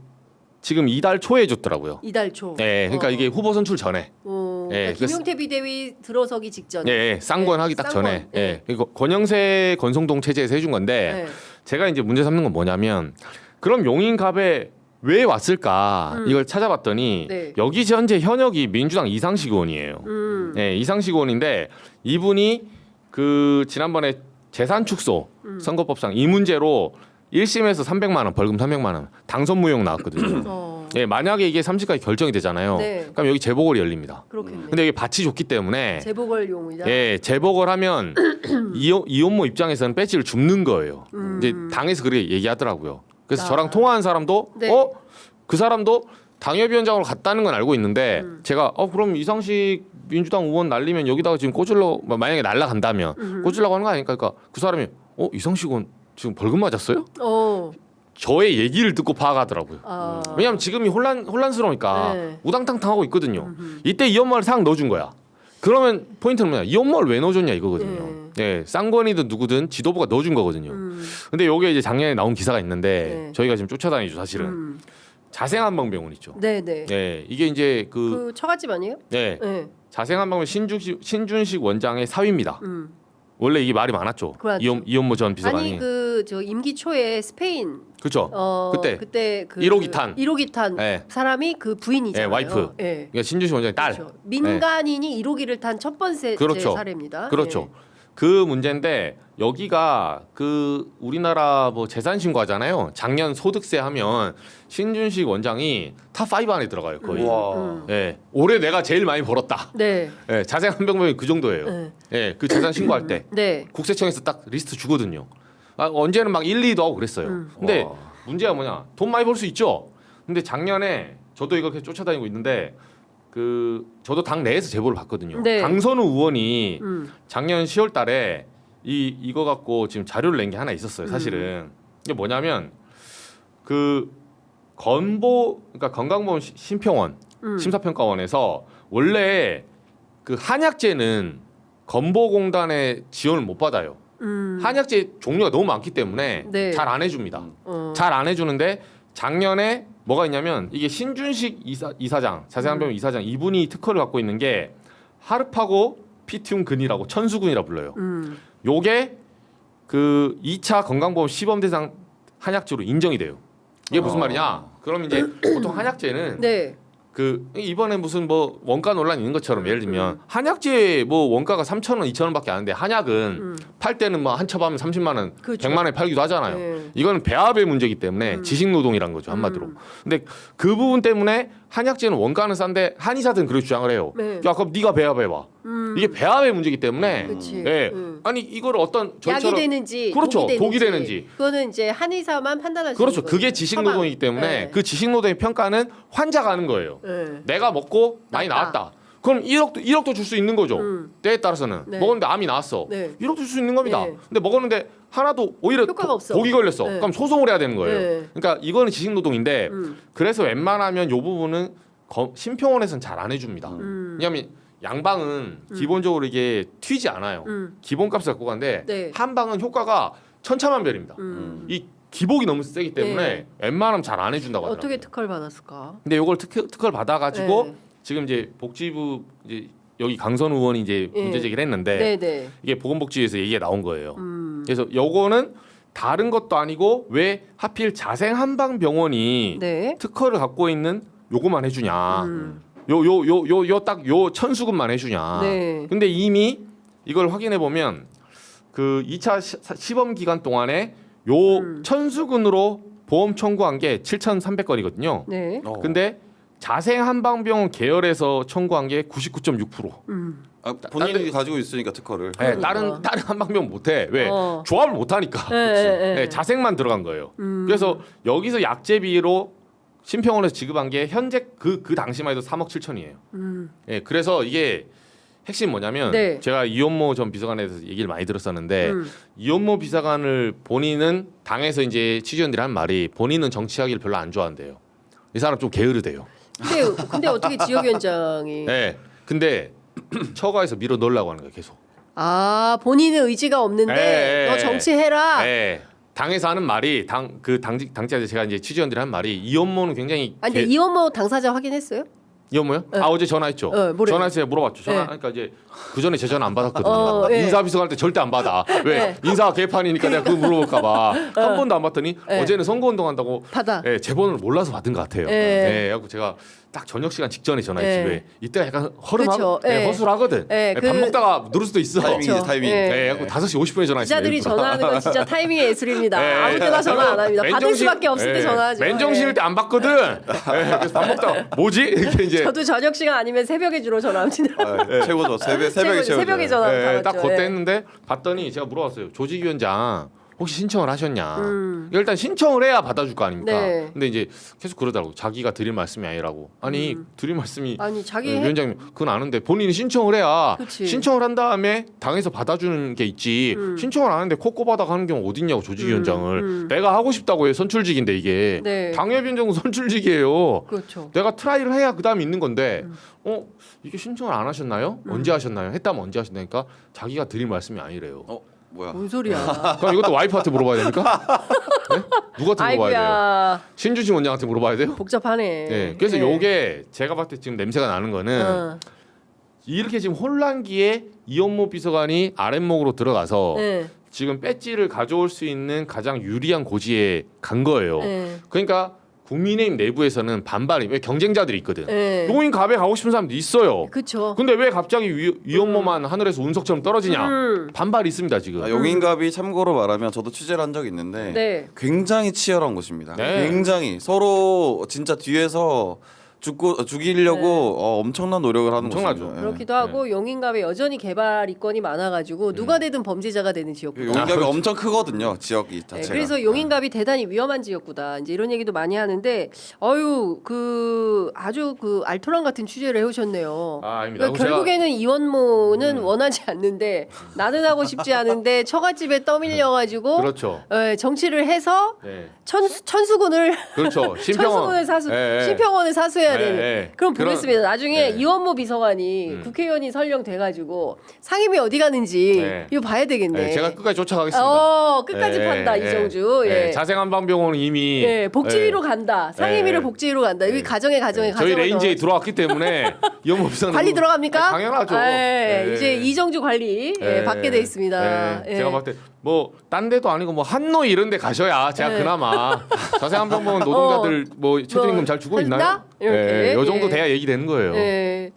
Speaker 3: 지금 이달 초에 해줬더라고요.
Speaker 1: 이달 초.
Speaker 3: 예, 그러니까 이게 후보 선출 전에.
Speaker 1: 그러니까 김용태 비대위 들어서기 직전에.
Speaker 3: 예, 쌍권하기 딱
Speaker 1: 쌍권.
Speaker 3: 전에. 예, 그리고 권영세 권성동 체제에서 해준 건데
Speaker 1: 네.
Speaker 3: 제가 이제 문제 삼는 건 뭐냐면 그럼 용인갑에 왜 왔을까 이걸 찾아봤더니
Speaker 1: 네.
Speaker 3: 여기 현재 현역이 민주당 이상식 의원이에요. 네, 이상식 의원인데 이분이 그 지난번에 재산 축소 선거법상 이 문제로 1심에서 300만 원 벌금 300만 원 당선 무효 나왔거든요. 예, 만약에 이게 3심까지 결정이 되잖아요.
Speaker 1: 네.
Speaker 3: 그럼 여기 재보궐이 열립니다.
Speaker 1: 그렇겠네.
Speaker 3: 근데 이게 밭이 좋기 때문에
Speaker 1: 재보궐용이다.
Speaker 3: 예, 재보궐 하면 이혼모 입장에서는 배지를 줍는 거예요. 이제 당에서 그렇게 얘기하더라고요. 그래서 저랑 통화한 사람도
Speaker 1: 네.
Speaker 3: 그 사람도 당협위원장으로 갔다는 건 알고 있는데 제가 그럼 이상식 민주당 의원 날리면 여기다가 지금 꽂으려 만약에 날라간다면 꽂으려고 하는 거 아닐까? 그러니까 그 사람이 이상식 의원 지금 벌금 맞았어요? 저의 얘기를 듣고 파악하더라고요. 왜냐하면 지금이 혼란스러우니까
Speaker 1: 네.
Speaker 3: 우당탕탕 하고 있거든요. 이때 이연마를 상 넣어준 거야. 그러면 포인트는 뭐냐? 이연마를 왜 넣어줬냐 이거거든요. 예, 쌍권이든 누구든 지도부가 넣어준 거거든요. 근데 여기에 이제 작년에 나온 기사가 있는데
Speaker 1: 네.
Speaker 3: 저희가 지금 쫓아다니죠 사실은. 자생한방병원 있죠.
Speaker 1: 네네.
Speaker 3: 예, 이게 이제
Speaker 1: 그 처갓집 아니에요?
Speaker 3: 네,
Speaker 1: 네.
Speaker 3: 자생한방병원 신준식 원장의 사위입니다. 원래 이게 말이 많았죠.
Speaker 1: 그렇죠.
Speaker 3: 이원모 전 비서관이.
Speaker 1: 아니 그 저 임기 초에 스페인
Speaker 3: 그렇죠. 그때
Speaker 1: 그
Speaker 3: 1호기탄.
Speaker 1: 1호기탄
Speaker 3: 네.
Speaker 1: 사람이 그 부인이잖아요.
Speaker 3: 네, 와이프.
Speaker 1: 예.
Speaker 3: 그러니까 신준식 원장의 딸.
Speaker 1: 그렇죠. 민간인이 1호기를 탄 첫 번째
Speaker 3: 그렇죠.
Speaker 1: 사례입니다.
Speaker 3: 그렇죠.
Speaker 1: 예.
Speaker 3: 그 문제인데 여기가 그 우리나라 뭐 재산 신고하잖아요. 작년 소득세 하면 신준식 원장이 탑5 안에 들어가요 거의.
Speaker 2: 와.
Speaker 3: 예, 올해 내가 제일 많이 벌었다.
Speaker 1: 네.
Speaker 3: 예, 자생한병병이 그 정도예요.
Speaker 1: 네.
Speaker 3: 예, 그 재산 신고할 때
Speaker 1: 네.
Speaker 3: 국세청에서 딱 리스트 주거든요. 언제는 막 1, 2도 하고 그랬어요. 근데
Speaker 2: 와.
Speaker 3: 문제가 뭐냐? 돈 많이 벌 수 있죠. 근데 작년에 저도 이렇게 쫓아다니고 있는데 그 저도 당 내에서 제보를 받거든요.
Speaker 1: 네.
Speaker 3: 강선우 의원이 작년 10월달에 이거 갖고 지금 자료를 낸 게 하나 있었어요. 사실은 이게 뭐냐면 그 그러니까 건강보험 심평원 심사평가원에서 원래 그 한약재는 건보공단의 지원을 못 받아요. 한약재 종류가 너무 많기 때문에
Speaker 1: 네.
Speaker 3: 잘 안 해줍니다. 잘 안 해주는데 작년에 뭐가 있냐면 이게 신준식 이사장 자세한병원 이사장 이분이 특허를 갖고 있는 게 하르파고 피티움근이라고 천수근이라 불러요. 요게 그 2차 건강보험 시범 대상 한약재로 인정이 돼요. 이게 무슨 말이냐? 그럼 이제 보통 한약재는
Speaker 1: 네.
Speaker 3: 그 이번에 무슨 뭐 원가 논란 있는 것처럼 예를 들면 한약재 뭐 원가가 3,000원, 2,000원밖에 안 하는데 한약은 팔 때는 뭐 한 첩 하면 30만 원,
Speaker 1: 그렇죠.
Speaker 3: 100만 원에 팔기도 하잖아요.
Speaker 1: 네.
Speaker 3: 이거는 배합의 문제이기 때문에 지식노동이란 거죠 한마디로. 근데 그 부분 때문에 한약재는 원가는 싼데 한의사들은 그렇게 주장을 해요.
Speaker 1: 네.
Speaker 3: 야 그럼 네가 배합해봐. 이게 배합의 문제이기 때문에.
Speaker 1: 그치.
Speaker 3: 예. 아니 이걸 어떤
Speaker 1: 약이
Speaker 3: 저희처럼
Speaker 1: 되는지
Speaker 3: 그렇죠.
Speaker 1: 독이
Speaker 3: 독이 되는지.
Speaker 1: 그거는 이제 한의사만 판단할 수
Speaker 3: 그렇죠.
Speaker 1: 있는
Speaker 3: 그게
Speaker 1: 거죠.
Speaker 3: 지식노동이기 때문에
Speaker 1: 네.
Speaker 3: 그 지식노동의 평가는 환자가 하는 거예요.
Speaker 1: 네.
Speaker 3: 내가 먹고 많이
Speaker 1: 낫다.
Speaker 3: 나왔다. 그럼 1억도 줄 수 있는 거죠. 때에 따라서는
Speaker 1: 네.
Speaker 3: 먹었는데 암이 나왔어.
Speaker 1: 네.
Speaker 3: 1억도 줄 수 있는 겁니다.
Speaker 1: 네.
Speaker 3: 근데 먹었는데 하나도 오히려
Speaker 1: 효과가 없어.
Speaker 3: 독이 걸렸어.
Speaker 1: 네.
Speaker 3: 그럼 소송을 해야 되는 거예요.
Speaker 1: 네.
Speaker 3: 그러니까 이거는 지식노동인데 그래서 웬만하면 이 부분은 심평원에서는 잘 안 해줍니다. 왜냐하면 양방은 기본적으로 이게 튀지 않아요. 기본값을 갖고 가는데
Speaker 1: 네.
Speaker 3: 한방은 효과가 천차만별입니다. 이 기복이 너무 세기 때문에
Speaker 1: 네.
Speaker 3: 웬만하면 잘 안 해준다고 하더라고요.
Speaker 1: 어떻게 특허를 받았을까?
Speaker 3: 근데 이걸 특허를 받아가지고
Speaker 1: 네.
Speaker 3: 지금 이제 복지부 이제 여기 강선우 의원이 이제
Speaker 1: 네.
Speaker 3: 문제 제기를 했는데
Speaker 1: 네네.
Speaker 3: 이게 보건복지부에서 얘기가 나온 거예요. 그래서 요거는 다른 것도 아니고 왜 하필 자생한방병원이
Speaker 1: 네.
Speaker 3: 특허를 갖고 있는 요거만 해주냐? 요 딱 요 천수금만 해주냐?
Speaker 1: 네.
Speaker 3: 근데 이미 이걸 확인해 보면 그 2차 시범 기간 동안에 요 천수군으로 보험 청구한 게 7,300건이거든요.
Speaker 1: 네.
Speaker 3: 근데 자생 한방병원 계열에서 청구한 게 99.6%.
Speaker 2: 아, 본인이 가지고 있으니까 특허를.
Speaker 3: 네,
Speaker 1: 그러니까.
Speaker 3: 다른 한방병원 못해. 왜?
Speaker 1: 어.
Speaker 3: 조합을 못하니까. 네, 자생만 들어간 거예요. 그래서 여기서 약제비로 심평원에서 지급한 게 현재 그 당시만 해도 3억 7천이에요. 예, 그래서 이게 핵심 뭐냐면
Speaker 1: 네.
Speaker 3: 제가 이원모 전 비서관에 대해서 얘기를 많이 들었었는데 이원모 비서관을 본인은 당에서 이제 취재원들이 한 말이 본인은 정치하기를 별로 안 좋아한대요. 이 사람 좀 게으르대요.
Speaker 1: 근데 어떻게 지역위원장이
Speaker 3: 네. 근데 처가에서 밀어 넣으려고 하는 거예요, 계속.
Speaker 1: 아 본인의 의지가 없는데
Speaker 3: 네.
Speaker 1: 너 정치해라.
Speaker 3: 네. 당에서 하는 말이 당직자들 제가 이제 취재원들이 한 말이 이원모는 굉장히
Speaker 1: 아니 근데 이원모 당사자 확인했어요?
Speaker 3: 이원모요?
Speaker 1: 네.
Speaker 3: 아 어제 전화했죠.
Speaker 1: 뭐래요?
Speaker 3: 전화해서 제가 물어봤죠. 전화하니까 이제 그 전에 제 전화 안 받았거든요.
Speaker 1: 예.
Speaker 3: 인사비서 갈 때 절대 안 받아. 왜?
Speaker 1: 네.
Speaker 3: 인사 개판이니까 내가 그거 물어볼까봐 한 번도 안 받더니 어제는 선거운동 한다고
Speaker 1: 받아.
Speaker 3: 예, 제 번호를 몰라서 받은 것 같아요.
Speaker 1: 예.
Speaker 3: 예, 그래갖고 제가 딱 저녁 시간 직전에 전화했지.
Speaker 1: 예.
Speaker 3: 왜? 이때 약간 허름하고
Speaker 1: 그쵸. 예.
Speaker 3: 허술하거든.
Speaker 1: 예,
Speaker 3: 예, 밥
Speaker 1: 그-
Speaker 3: 먹다가 누를 수도 있어.
Speaker 2: 타이밍이지
Speaker 1: 그쵸.
Speaker 2: 타이밍.
Speaker 1: 예.
Speaker 3: 예, 그래갖고 5시 50분에 전화했어요.
Speaker 1: 기자들이
Speaker 3: 일부러.
Speaker 1: 전화하는 건 진짜 타이밍의 예술입니다.
Speaker 3: 예,
Speaker 1: 아무 때나 전화 안 합니다. 받을
Speaker 3: 맨정신-
Speaker 1: 수밖에 없을 때
Speaker 3: 예,
Speaker 1: 전화하죠.
Speaker 3: 맨정신일 때 안 받거든. 예, 그래서 밥 먹다가 뭐지? 이렇게 이제
Speaker 1: 저도 저녁 시간 아니면 새벽에 주로 전화합니다.
Speaker 2: 아, 최고죠. 새벽에 최고죠.
Speaker 1: 새벽에 전화
Speaker 3: 예, 딱
Speaker 1: 받았죠.
Speaker 3: 그때
Speaker 1: 예.
Speaker 3: 했는데 봤더니 제가 물어봤어요. 조직위원장 혹시 신청을 하셨냐?
Speaker 1: 음.
Speaker 3: 일단 신청을 해야 받아줄 거 아닙니까?
Speaker 1: 네.
Speaker 3: 근데 이제 계속 그러더라고. 자기가 드릴 말씀이 아니라고. 아니 드릴 말씀이
Speaker 1: 아니 자기
Speaker 3: 위원장님 그건 아는데 본인이 신청을 해야
Speaker 1: 그치.
Speaker 3: 신청을 한 다음에 당에서 받아주는 게 있지. 신청을 안 하는데 콧꼬바닥 하는 경우 어딨냐고 조직위원장을. 내가 하고 싶다고 해 선출직인데 이게
Speaker 1: 네.
Speaker 3: 당협위원장은 선출직이에요.
Speaker 1: 그렇죠.
Speaker 3: 내가 트라이를 해야 그 다음에 있는 건데 이게 신청을 안 하셨나요? 언제 하셨나요? 했다면 언제 하셨나니까 자기가 드릴 말씀이 아니래요.
Speaker 2: 뭐야?
Speaker 1: 뭔 소리야?
Speaker 3: 그럼 이것도 와이프한테 물어봐야 됩니까? 네? 누구한테 물어봐야 돼요?
Speaker 1: 아이고야
Speaker 3: 신주진 원장한테 물어봐야 돼요?
Speaker 1: 복잡하네.
Speaker 3: 네. 그래서
Speaker 1: 예.
Speaker 3: 요게 제가 봤을 때 지금 냄새가 나는 거는
Speaker 1: 어.
Speaker 3: 이렇게 지금 혼란기에 이원모 비서관이 아랫목으로 들어가서
Speaker 1: 네.
Speaker 3: 지금 배지를 가져올 수 있는 가장 유리한 고지에 간 거예요.
Speaker 1: 네.
Speaker 3: 그러니까 국민의힘 내부에서는 반발이 왜 경쟁자들이 있거든.
Speaker 1: 네.
Speaker 3: 용인갑에 가고 싶은 사람도 있어요.
Speaker 1: 그렇죠.
Speaker 3: 근데 왜 갑자기 이원모만 하늘에서 운석처럼 떨어지냐? 반발이 있습니다 지금.
Speaker 2: 아, 용인갑이 참고로 말하면 저도 취재를 한 적이 있는데
Speaker 1: 네.
Speaker 2: 굉장히 치열한 곳입니다.
Speaker 3: 네.
Speaker 2: 굉장히 서로 진짜 뒤에서 죽이려고 엄청난 노력을 하는
Speaker 3: 엄청나죠.
Speaker 2: 곳입니다.
Speaker 1: 그렇기도 하고 용인갑에 여전히 개발 이권이 많아가지고 누가 되든 범죄자가 되는
Speaker 2: 예.
Speaker 1: 지역구.
Speaker 2: 용인갑이 엄청 크거든요. 지역이
Speaker 1: 네,
Speaker 2: 자체가.
Speaker 1: 그래서 용인갑이 대단히 위험한 지역구다. 이제 이런 얘기도 많이 하는데, 아주 그 알토란 같은 취재를 해오셨네요.
Speaker 3: 아, 아닙니다.
Speaker 1: 그러니까 결국에는 이원모는
Speaker 3: 음.
Speaker 1: 원하지 않는데 나는 하고 싶지 않은데 처갓집에 떠밀려가지고
Speaker 3: 그렇죠.
Speaker 1: 정치를 해서
Speaker 3: 네.
Speaker 1: 천수군을
Speaker 3: 그렇죠.
Speaker 1: 천수군을 신평원을 사수해야 되는.
Speaker 3: 예.
Speaker 1: 그럼
Speaker 3: 그런-
Speaker 1: 보겠습니다. 나중에
Speaker 3: 네.
Speaker 1: 이원모 비서관이 국회의원이 설령돼가지고 상임위 어디 가는지
Speaker 3: 네.
Speaker 1: 이거 봐야 되겠네.
Speaker 3: 네, 제가 끝까지 쫓아가겠습니다.
Speaker 1: 끝까지
Speaker 3: 예,
Speaker 1: 판다
Speaker 3: 예,
Speaker 1: 이정주.
Speaker 3: 예.
Speaker 1: 예.
Speaker 3: 자생한방병원은 이미
Speaker 1: 예, 복지위로 간다. 상임위를
Speaker 3: 예.
Speaker 1: 복지위로 간다. 여기 가정에
Speaker 3: 저희
Speaker 1: 가정에
Speaker 3: 레인지에 들어왔기 때문에 이원모 비서는
Speaker 1: 관리 들어갑니까?
Speaker 3: 당연하죠.
Speaker 1: 예,
Speaker 3: 예.
Speaker 1: 이제 이정주 관리 받게 돼 있습니다. 예.
Speaker 3: 제가 봤을 때 뭐 딴 데도 아니고 뭐 한노 이런 데 가셔야 제가
Speaker 1: 예.
Speaker 3: 그나마 자생한방병원 노동자들 뭐 최저임금 잘 주고 있나요?
Speaker 1: 한다? 이렇게.
Speaker 3: 요 정도
Speaker 1: 예.
Speaker 3: 돼야 얘기되는 거예요.
Speaker 1: 예.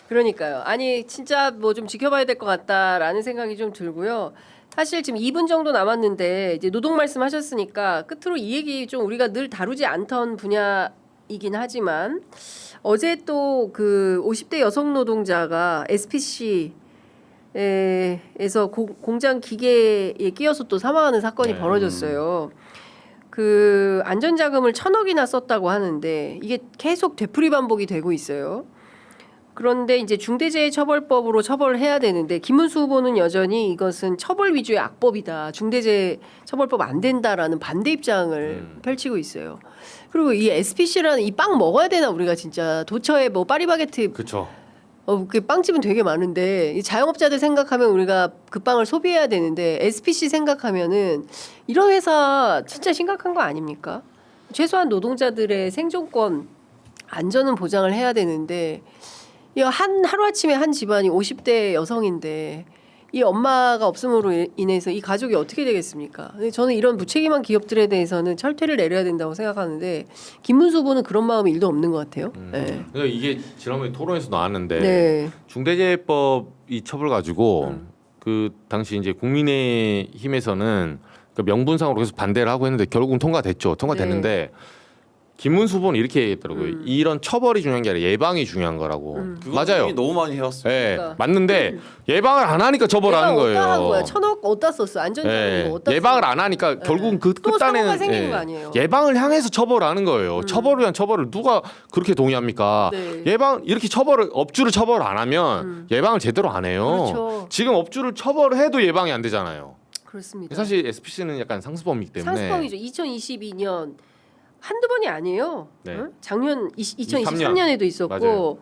Speaker 1: 그러니까요. 아니 진짜 뭐 좀 지켜봐야 될 것 같다라는 생각이 좀 들고요. 사실 지금 2분 정도 남았는데 이제 노동 말씀하셨으니까 끝으로 이 얘기 좀 우리가 늘 다루지 않던 분야이긴 하지만 어제 또 그 50대 여성 노동자가 SPC 에서 공장 기계에 끼어서 또 사망하는 사건이
Speaker 3: 네.
Speaker 1: 벌어졌어요. 그 안전자금을 1,000억이나 썼다고 하는데 이게 계속 되풀이 반복이 되고 있어요. 그런데 이제 중대재해처벌법으로 처벌을 해야 되는데 김문수 후보는 여전히 이것은 처벌 위주의 악법이다. 중대재해처벌법 안 된다라는 반대 입장을 펼치고 있어요. 그리고 이 SPC라는 이 빵 먹어야 되나 우리가 진짜 도처에 뭐 파리바게트
Speaker 3: 그렇죠.
Speaker 1: 그 빵집은 되게 많은데 이 자영업자들 생각하면 우리가 그 빵을 소비해야 되는데 SPC 생각하면은 이런 회사 진짜 심각한 거 아닙니까? 최소한 노동자들의 생존권 안전은 보장을 해야 되는데 이 하루아침에 한 집안이 50대 여성인데 이 엄마가 없음으로 인해서 이 가족이 어떻게 되겠습니까? 근데 저는 이런 무책임한 기업들에 대해서는 철퇴를 내려야 된다고 생각하는데 김문수 후보는 그런 마음이 1도 없는 것 같아요. 네.
Speaker 3: 그러니까 이게 지난번에 토론에서 나왔는데
Speaker 1: 네.
Speaker 3: 중대재해법 이 처벌 가지고 그 당시 이제 국민의힘에서는 그 명분상으로 계속 반대를 하고 했는데 결국은 통과됐죠. 통과됐는데 김문수 후보는 이렇게 얘기했더라고요. 이런 처벌이 중요한 게 아니라 예방이 중요한 거라고.
Speaker 2: 그거
Speaker 3: 맞아요.
Speaker 2: 이미 너무 많이 해왔어요.
Speaker 3: 예,
Speaker 1: 그러니까.
Speaker 3: 맞는데 예방을 안 하니까 처벌하는
Speaker 1: 내가
Speaker 3: 거예요.
Speaker 1: 어디다 한 거야? 1,000억 어디다 썼어? 안전장비
Speaker 3: 예,
Speaker 1: 어디다
Speaker 3: 예방을
Speaker 1: 썼어?
Speaker 3: 안 하니까 결국은 그
Speaker 1: 또 사고가
Speaker 3: 끝단에는
Speaker 1: 생기는 거 아니에요?
Speaker 3: 예방을 향해서 처벌하는 거예요. 처벌을 위한 처벌을 누가 그렇게 동의합니까?
Speaker 1: 네.
Speaker 3: 예방 이렇게 업주를 처벌 안 하면 예방을 제대로 안 해요.
Speaker 1: 그렇죠.
Speaker 3: 지금 업주를 처벌을 해도 예방이 안 되잖아요.
Speaker 1: 그렇습니다.
Speaker 3: 사실 SPC는 약간 상습범이기 때문에
Speaker 1: 상습범이죠. 2022년 한두 번이 아니에요.
Speaker 3: 네.
Speaker 1: 응? 작년 2023년에도 있었고
Speaker 3: 맞아요.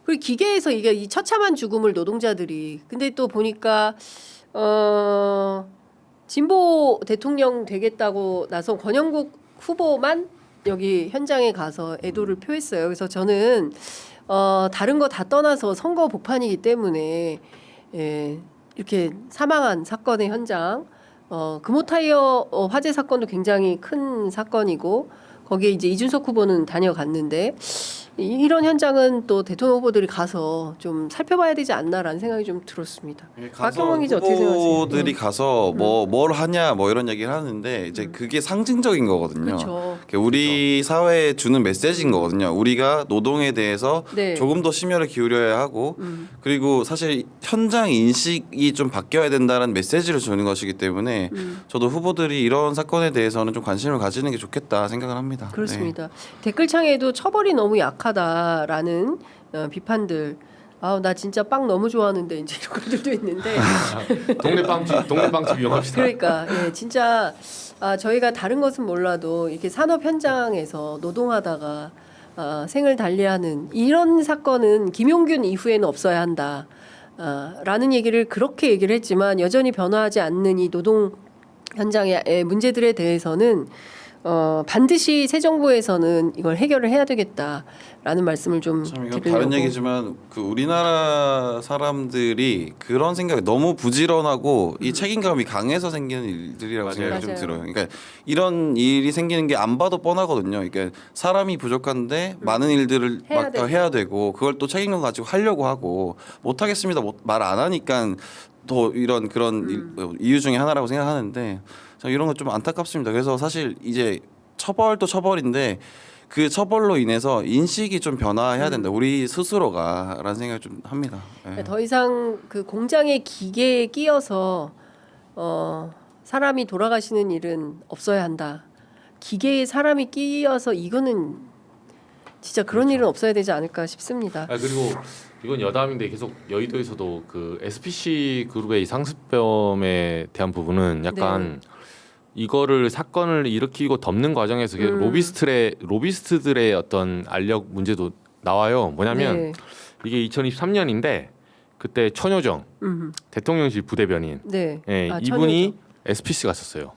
Speaker 1: 그리고 기계에서 이게 이 처참한 죽음을 노동자들이 근데 또 보니까 진보 대통령 되겠다고 나선 권영국 후보만 여기 현장에 가서 애도를 표했어요. 그래서 저는 다른 거 다 떠나서 선거 복판이기 때문에 이렇게 사망한 사건의 현장 금호타이어 화재 사건도 굉장히 큰 사건이고 거기에 이제 이준석 후보는 다녀갔는데 이런 현장은 또 대통령 후보들이 가서 좀 살펴봐야 되지 않나라는 생각이 좀 들었습니다.
Speaker 2: 가서
Speaker 1: 박경원 기자 어떻게 생각하세요?
Speaker 2: 후보들이 가서 뭘 하냐 뭐 이런 얘기를 하는데 이제 그게 상징적인 거거든요.
Speaker 1: 그렇죠.
Speaker 2: 우리 사회에 주는 메시지인 거거든요. 우리가 노동에 대해서
Speaker 1: 네.
Speaker 2: 조금 더 심혈을 기울여야 하고 그리고 사실 현장 인식이 좀 바뀌어야 된다는 메시지를 주는 것이기 때문에 저도 후보들이 이런 사건에 대해서는 좀 관심을 가지는 게 좋겠다 생각을 합니다.
Speaker 1: 그렇습니다. 댓글창에도 처벌이 너무 약하다라는 비판들. 나 진짜 빵 너무 좋아하는데 이제 이런 것들도 있는데.
Speaker 3: 동네 빵집 이용합시다.
Speaker 1: 그러니까 진짜 저희가 다른 것은 몰라도 이렇게 산업 현장에서 노동하다가 생을 달리하는 이런 사건은 김용균 이후에는 없어야 한다. 라는 얘기를 그렇게 얘기를 했지만 여전히 변화하지 않는 이 노동 현장의 문제들에 대해서는 반드시 새 정부에서는 이걸 해결을 해야 되겠다라는 말씀을 좀
Speaker 2: 참 이건
Speaker 1: 드리려고.
Speaker 2: 다른 얘기지만 그 우리나라 사람들이 그런 생각이 너무 부지런하고 이 책임감이 강해서 생기는 일들이라고 생각이 좀
Speaker 1: 맞아요.
Speaker 2: 들어요. 그러니까 이런 일이 생기는 게 안 봐도 뻔하거든요. 그러니까 사람이 부족한데 많은 일들을 해야 되고 그걸 또 책임감 가지고 하려고 하고 못 하겠습니다. 말 안 하니까 더 이런 그런 이유 중에 하나라고 생각하는데 이런 거 좀 안타깝습니다. 그래서 사실 이제 처벌도 처벌인데 그 처벌로 인해서 인식이 좀 변화해야 된다. 우리 스스로가라는 생각을 좀 합니다. 예.
Speaker 1: 더 이상 그 공장의 기계에 끼어서 사람이 돌아가시는 일은 없어야 한다. 기계에 사람이 끼어서 이거는 진짜 그런 일은 없어야 되지 않을까 싶습니다.
Speaker 3: 그리고 이건 여담인데 계속 여의도에서도 그 SPC 그룹의 이 상습범에 대한 부분은 약간 이거를 사건을 일으키고 덮는 과정에서 로비스트들의 어떤 알력 문제도 나와요. 뭐냐면 이게 2023년인데 그때 천효정 대통령실 부대변인
Speaker 1: 네.
Speaker 3: 이분이 SPC 갔었어요.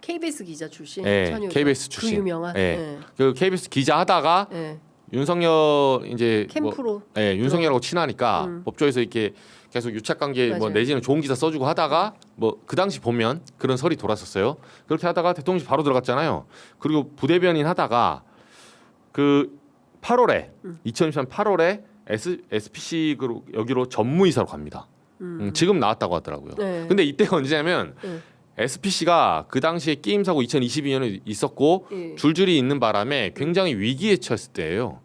Speaker 1: KBS 기자 출신.
Speaker 3: 네,
Speaker 1: 천효정.
Speaker 3: KBS 출신.
Speaker 1: 그 유명한.
Speaker 3: 네. 그 KBS 기자 하다가 윤석열 이제
Speaker 1: 캠프로.
Speaker 3: 윤석열하고 친하니까 법조에서 이렇게 계속 유착 관계 뭐
Speaker 1: 맞아요.
Speaker 3: 내지는 좋은 기사 써주고 하다가 뭐 그 당시 보면 그런 설이 돌았었어요. 그렇게 하다가 대통령실 바로 들어갔잖아요. 그리고 부대변인 하다가 그 8월에 2023년 8월에 SPC 그룹 여기로 전무이사로 갑니다. 지금 나왔다고 하더라고요.
Speaker 1: 네.
Speaker 3: 근데 이때가 언제냐면 SPC가 그 당시에 게임 사고 2022년에 있었고 줄줄이 있는 바람에 굉장히 위기에 처했을 때예요.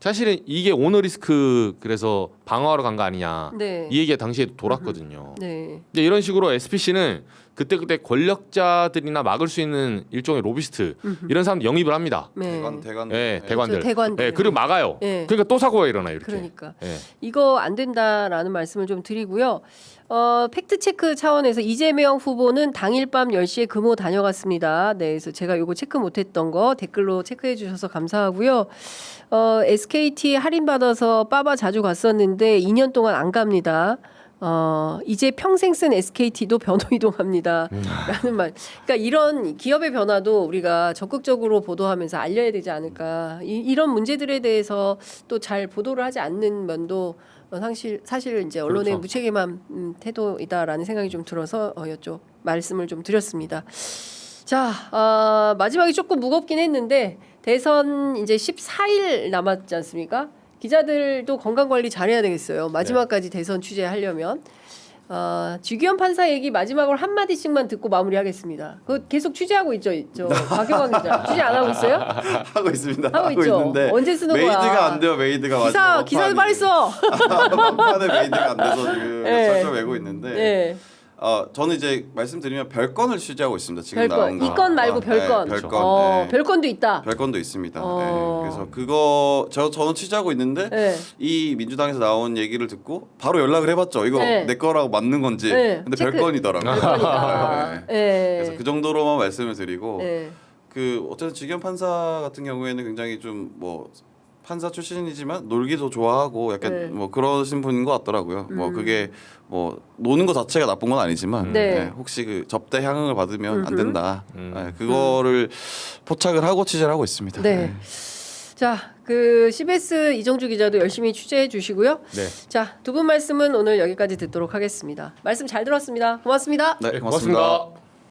Speaker 3: 사실은 이게 오너리스크 그래서 방어하러 간 거 아니냐
Speaker 1: 네.
Speaker 3: 이 얘기가 당시에 돌았거든요.
Speaker 1: 네.
Speaker 3: 근데 이런 식으로 SPC는 그때 권력자들이나 막을 수 있는 일종의 로비스트 이런 사람들 영입을 합니다.
Speaker 1: 네.
Speaker 3: 대관들.
Speaker 1: 대관들.
Speaker 3: 그리고 막아요.
Speaker 1: 네.
Speaker 3: 그러니까 또 사고가 일어나요. 이렇게.
Speaker 1: 그러니까
Speaker 3: 예.
Speaker 1: 이거 안 된다라는 말씀을 좀 드리고요. 팩트 체크 차원에서 이재명 후보는 당일 밤 10시에 금호 다녀갔습니다. 네, 그래서 제가 요거 체크 못했던 거 댓글로 체크해 주셔서 감사하고요. SKT 할인 받아서 빠바 자주 갔었는데 2년 동안 안 갑니다. 이제 평생 쓴 SKT도 변호 이동합니다. 라는 말. 그러니까 이런 기업의 변화도 우리가 적극적으로 보도하면서 알려야 되지 않을까. 이런 문제들에 대해서 또 잘 보도를 하지 않는 면도 사실 이제 언론의
Speaker 3: 그렇죠.
Speaker 1: 무책임한 태도이다라는 생각이 좀 들어서 말씀을 좀 드렸습니다. 자, 마지막에 조금 무겁긴 했는데 대선 이제 14일 남았지 않습니까? 기자들도 건강 관리 잘해야 되겠어요. 마지막까지 대선 취재하려면 쥐규현 판사 얘기 마지막으로 한 마디씩만 듣고 마무리하겠습니다. 그거 계속 취재하고 있죠, 박영광 기자. 취재 안 하고 있어요?
Speaker 2: 하고 있습니다.
Speaker 1: 하고 있죠.
Speaker 2: 있는데
Speaker 1: 언제 쓰는 거야?
Speaker 2: 메이드가 안 돼요. 메이드가 마지막
Speaker 1: 기사도 빨리 써.
Speaker 2: 막판에 메이드가 안 돼서 지금
Speaker 1: 네.
Speaker 2: 철철 매고 있는데.
Speaker 1: 네.
Speaker 2: 저는 이제 말씀드리면 별건을 취재하고 있습니다. 지금
Speaker 1: 별건.
Speaker 2: 나온 거.
Speaker 1: 이 건 말고 별건.
Speaker 2: 네, 별건. 네.
Speaker 1: 별건도 있다.
Speaker 2: 별건도 있습니다.
Speaker 1: 어.
Speaker 2: 네. 그래서 그거 저는 취재하고 있는데
Speaker 1: 네.
Speaker 2: 이 민주당에서 나온 얘기를 듣고 바로 연락을 해봤죠. 이거
Speaker 1: 네.
Speaker 2: 내 거라고 맞는 건지.
Speaker 1: 네.
Speaker 2: 근데
Speaker 1: 체크.
Speaker 2: 별건이더라고요.
Speaker 1: 별건이다.
Speaker 2: 네.
Speaker 1: 네.
Speaker 2: 그래서 그 정도로만 말씀을 드리고
Speaker 1: 네.
Speaker 2: 그 어쨌든 쥐규현 판사 같은 경우에는 굉장히 좀 뭐 판사 출신이지만 놀기도 좋아하고 약간
Speaker 1: 네.
Speaker 2: 뭐 그러신 분인 것 같더라고요. 뭐 그게 뭐 노는 것 자체가 나쁜 건 아니지만
Speaker 1: 네.
Speaker 2: 네, 혹시 그 접대 향응을 받으면 안 된다.
Speaker 3: 음.
Speaker 2: 네, 그거를 포착을 하고 취재를 하고 있습니다.
Speaker 1: 네. 자, 그 CBS 이정주 기자도 열심히 취재해 주시고요.
Speaker 3: 네.
Speaker 1: 자, 두 분 말씀은 오늘 여기까지 듣도록 하겠습니다. 말씀 잘 들었습니다. 고맙습니다.
Speaker 2: 네,
Speaker 3: 고맙습니다.